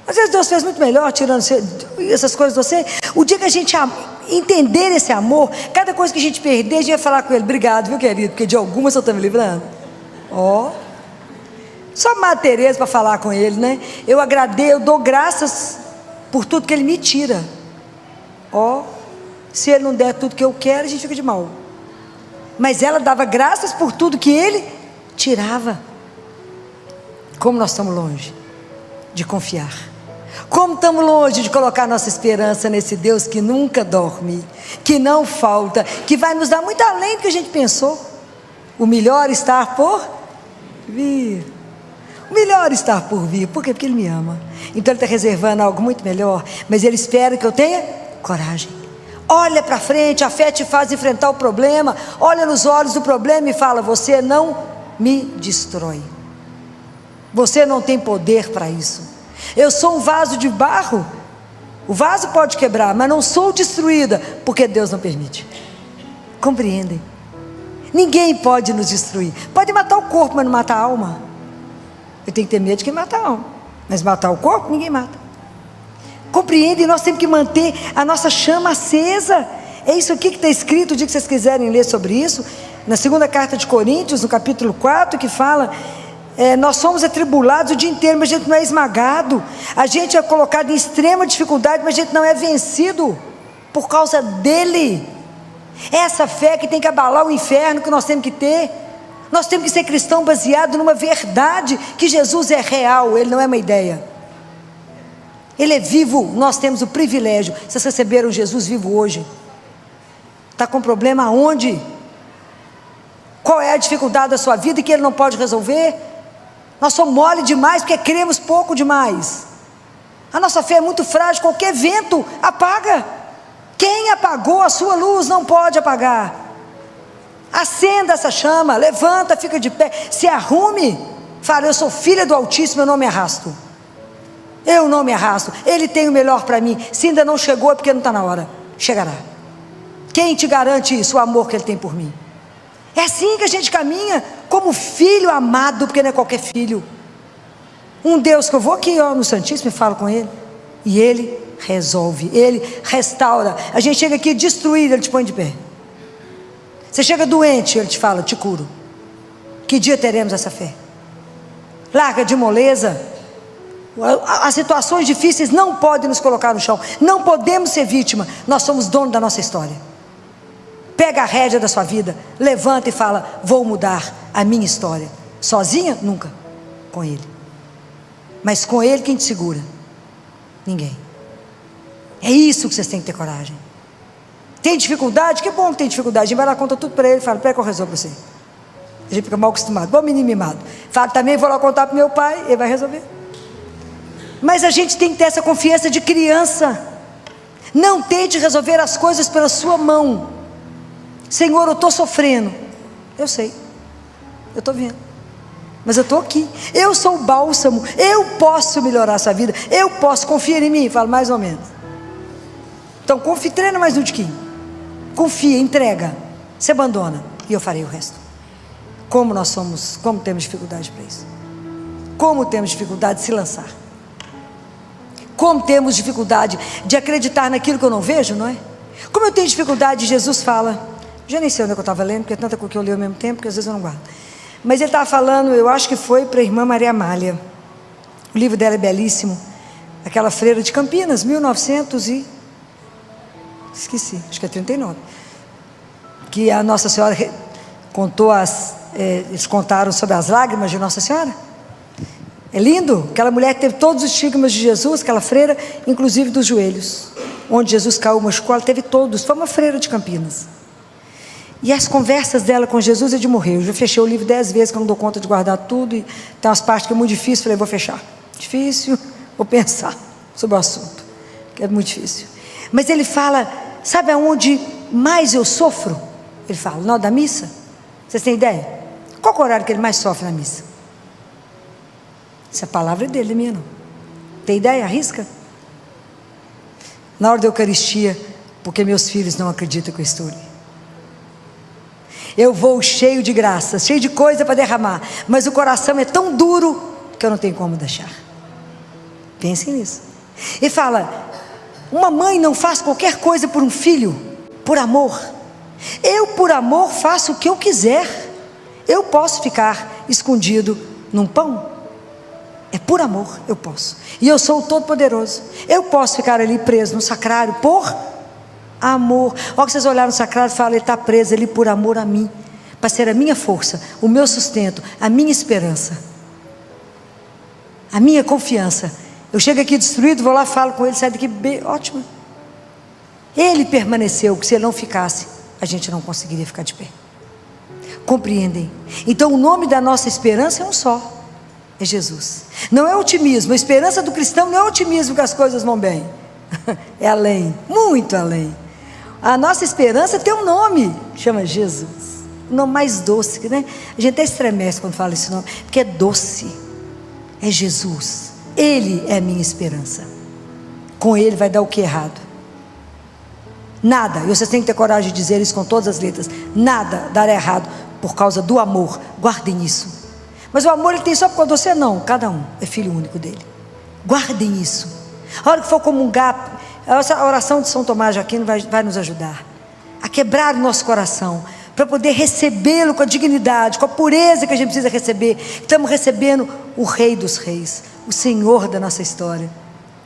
Às vezes Deus fez muito melhor tirando essas coisas de você. O dia que a gente entender esse amor, cada coisa que a gente perder, a gente vai falar com Ele: obrigado, viu, querido, porque de alguma você está me livrando. Só Madre Teresa para falar com Ele, né? Eu agradeço, eu dou graças por tudo que Ele me tira. Se Ele não der tudo que eu quero, a gente fica de mal. Mas ela dava graças por tudo que Ele tirava. Como nós estamos longe de confiar. Como estamos longe de colocar nossa esperança nesse Deus que nunca dorme, que não falta, que vai nos dar muito além do que a gente pensou. O melhor está por vir. O melhor está por vir. Por quê? Porque Ele me ama. Então Ele está reservando algo muito melhor. Mas Ele espera que eu tenha coragem. Olha para frente, a fé te faz enfrentar o problema. Olha nos olhos do problema e fala: você não me destrói. Você não tem poder para isso. Eu sou um vaso de barro. O vaso pode quebrar, mas não sou destruída, porque Deus não permite. Compreendem? Ninguém pode nos destruir. Pode matar o corpo, mas não matar a alma. Eu tenho que ter medo de quem mata a alma. Mas matar o corpo, ninguém mata. Compreende? Nós temos que manter a nossa chama acesa. É isso aqui que está escrito, o dia que vocês quiserem ler sobre isso, na segunda carta de Coríntios, no capítulo 4, que fala, nós somos atribulados o dia inteiro, mas a gente não é esmagado. A gente é colocado em extrema dificuldade, mas a gente não é vencido por causa dele. Essa fé que tem que abalar o inferno, que nós temos que ter. Nós temos que ser cristão baseado numa verdade, que Jesus é real, Ele não é uma ideia. Ele é vivo. Nós temos o privilégio. Vocês receberam Jesus vivo hoje? Está com problema aonde? Qual é a dificuldade da sua vida que Ele não pode resolver? Nós somos mole demais porque cremos pouco demais. A nossa fé é muito frágil, qualquer vento apaga. Quem apagou a sua luz não pode apagar. Acenda essa chama, levanta, fica de pé, se arrume, fala: eu sou filha do Altíssimo, eu não me arrasto. Eu não me arrasto, Ele tem o melhor para mim. Se ainda não chegou é porque não está na hora. Chegará. Quem te garante isso? O amor que Ele tem por mim. É assim que a gente caminha, como filho amado, porque não é qualquer filho. Um Deus que eu vou aqui no Santíssimo e falo com Ele, e Ele resolve, Ele restaura. A gente chega aqui destruído, Ele te põe de pé. Você chega doente, Ele te fala, te curo. Que dia teremos essa fé? Larga de moleza. As situações difíceis não podem nos colocar no chão. Não podemos ser vítima. Nós somos donos da nossa história. Pega a rédea da sua vida, levanta e fala, vou mudar a minha história. Sozinha? Nunca. Com Ele. Mas com Ele quem te segura? Ninguém. É isso que vocês têm que ter coragem. Tem dificuldade? Que bom que tem dificuldade. A gente vai lá, conta tudo para Ele, fala, pega que eu resolvo para você. A gente fica mal acostumado, igual menino mimado. Fala, também vou lá contar para meu pai, ele vai resolver. Mas a gente tem que ter essa confiança de criança. Não tente resolver as coisas pela sua mão. Senhor, eu estou sofrendo. Eu sei, eu estou vendo, mas eu estou aqui. Eu sou o bálsamo, eu posso melhorar a sua vida. Eu posso, confia em mim. Fala, mais ou menos. Então confia, treina mais um tiquinho. Confia, entrega, se abandona, e eu farei o resto. Como nós somos, como temos dificuldade para isso. Como temos dificuldade de se lançar. Como temos dificuldade de acreditar naquilo que eu não vejo, não é? Como eu tenho dificuldade, Jesus fala, já nem sei onde é que eu estava lendo, porque é tanta coisa que eu li ao mesmo tempo, que às vezes eu não guardo. Mas ele estava falando, eu acho que foi para a irmã Maria Amália. O livro dela é belíssimo. Aquela freira de Campinas, 1900 e... esqueci, acho que é 39. Que a Nossa Senhora contou eles contaram sobre as lágrimas de Nossa Senhora. É lindo, aquela mulher teve todos os estigmas de Jesus, aquela freira, inclusive dos joelhos, onde Jesus caiu, machucou, ela teve todos, foi uma freira de Campinas. E as conversas dela com Jesus é de morrer. Eu já fechei o livro 10 vezes, que eu não dou conta de guardar tudo, e tem umas partes que é muito difícil, falei, vou fechar. Difícil, vou pensar sobre o assunto, que é muito difícil. Mas ele fala, sabe aonde mais eu sofro? Ele fala, na hora da missa. Vocês têm ideia? Qual é o horário que ele mais sofre na missa? Essa palavra é dele, minha não. Tem ideia? Arrisca? Na hora da Eucaristia, porque meus filhos não acreditam que eu estou ali. Eu vou cheio de graça, cheio de coisa para derramar, mas o coração é tão duro que eu não tenho como deixar. Pensem nisso. E fala, uma mãe não faz qualquer coisa por um filho, por amor. Eu por amor faço o que eu quiser. Eu posso ficar escondido num pão. É por amor, eu posso. E eu sou o Todo-Poderoso. Eu posso ficar ali preso no sacrário por amor. Olha que vocês olharem no sacrário e falam, ele está preso ali por amor a mim, para ser a minha força, o meu sustento, a minha esperança, a minha confiança. Eu chego aqui destruído, vou lá, falo com ele, sai daqui, ótimo. Ele permaneceu, que se ele não ficasse, a gente não conseguiria ficar de pé. Compreendem? Então o nome da nossa esperança é um só. É Jesus. Não é otimismo. A esperança do cristão não é otimismo que as coisas vão bem. É além, muito além. A nossa esperança tem um nome, chama Jesus. O nome mais doce, né? A gente até estremece quando fala esse nome, porque é doce. É Jesus. Ele é a minha esperança. Com Ele vai dar o que errado? Nada. E vocês têm que ter coragem de dizer isso com todas as letras. Nada dará errado por causa do amor. Guardem isso. Mas o amor ele tem só por causa de você? Não, cada um é filho único dele. Guardem isso. A hora que for comungar, a oração de São Tomás de Aquino vai nos ajudar a quebrar o nosso coração, para poder recebê-lo com a dignidade, com a pureza que a gente precisa receber. Estamos recebendo o Rei dos Reis, o Senhor da nossa história.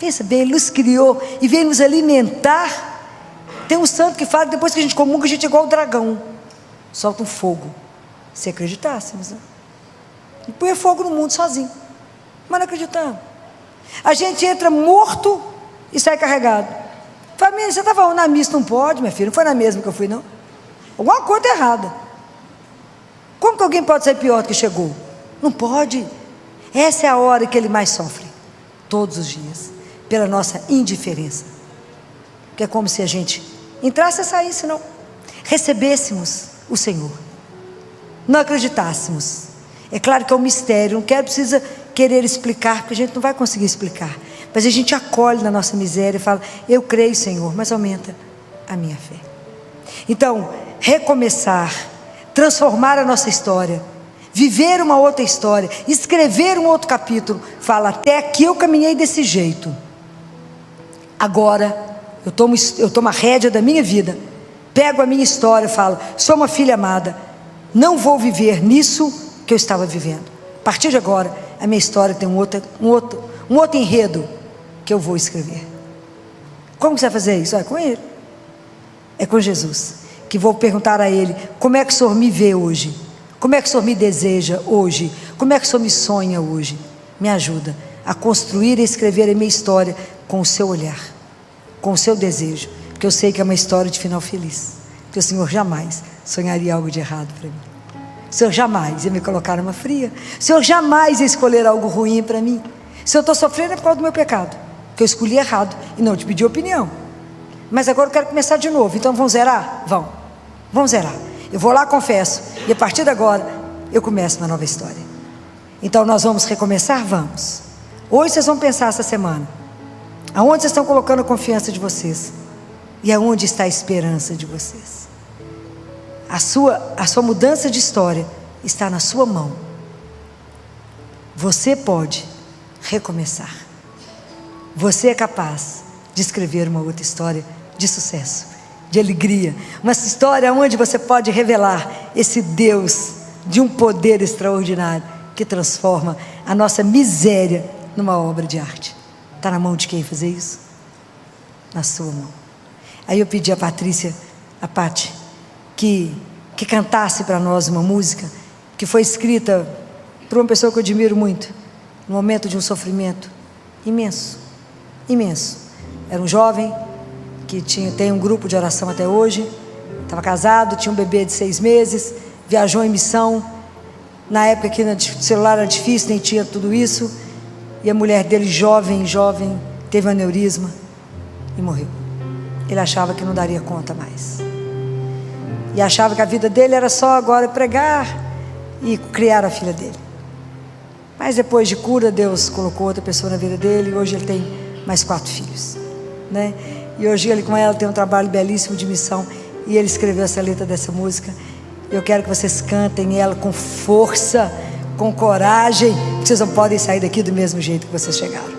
Pensa bem, Ele nos criou e veio nos alimentar. Tem um santo que fala que depois que a gente comunga, a gente é igual o dragão, solta um fogo. Se acreditássemos, né? E põe fogo no mundo sozinho, mas não acreditamos. A gente entra morto e sai carregado. Família, você estava na missa? Não pode, minha filha, não foi na mesma que eu fui, não. Alguma coisa está errada. Como que alguém pode ser pior do que chegou? Não pode. Essa é a hora que ele mais sofre, todos os dias, pela nossa indiferença. Que é como se a gente entrasse e saísse, não. Recebêssemos o Senhor, não acreditássemos. É claro que é um mistério, não precisa querer explicar, porque a gente não vai conseguir explicar, mas a gente acolhe na nossa miséria e fala, eu creio, Senhor, mas aumenta a minha fé. Então, recomeçar, transformar a nossa história, viver uma outra história, escrever um outro capítulo. Fala, até aqui eu caminhei desse jeito, agora eu tomo a rédea da minha vida, pego a minha história e falo, sou uma filha amada, não vou viver nisso que eu estava vivendo. A partir de agora, a minha história tem um outro enredo que eu vou escrever. Como que você vai fazer isso? É com Ele, é com Jesus, que vou perguntar a Ele, como é que o Senhor me vê hoje? Como é que o Senhor me deseja hoje? Como é que o Senhor me sonha hoje? Me ajuda a construir e escrever a minha história com o seu olhar, com o seu desejo, porque eu sei que é uma história de final feliz, que o Senhor jamais sonharia algo de errado para mim. O Senhor jamais ia me colocar numa fria. O Senhor jamais ia escolher algo ruim para mim. Se eu estou sofrendo é por causa do meu pecado, que eu escolhi errado e não te pedi opinião. Mas agora eu quero começar de novo. Então vamos zerar? Vamos zerar. Eu vou lá, confesso, e a partir de agora eu começo uma nova história. Então nós vamos recomeçar? Vamos. Hoje vocês vão pensar essa semana, aonde vocês estão colocando a confiança de vocês e aonde está a esperança de vocês. A sua mudança de história está na sua mão. Você pode recomeçar. Você é capaz de escrever uma outra história de sucesso, de alegria, uma história onde você pode revelar esse Deus de um poder extraordinário que transforma a nossa miséria numa obra de arte. Está na mão de quem fazer isso? Na sua mão. Aí eu pedi a Patrícia, a Pati, que cantasse para nós uma música que foi escrita por uma pessoa que eu admiro muito, no momento de um sofrimento imenso, imenso. Era um jovem que tem um grupo de oração até hoje, estava casado, tinha um bebê de 6 meses, viajou em missão, na época que o celular era difícil, nem tinha tudo isso, e a mulher dele, jovem, teve um aneurisma e morreu. Ele achava que não daria conta mais, e achava que a vida dele era só agora pregar e criar a filha dele. Mas depois de cura, Deus colocou outra pessoa na vida dele, e hoje ele tem mais 4 filhos, né? E hoje ele com ela tem um trabalho belíssimo de missão, e ele escreveu essa letra dessa música. Eu quero que vocês cantem ela com força, com coragem, que vocês não podem sair daqui do mesmo jeito que vocês chegaram.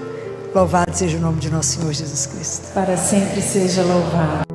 Louvado seja o nome de nosso Senhor Jesus Cristo. Para sempre seja louvado.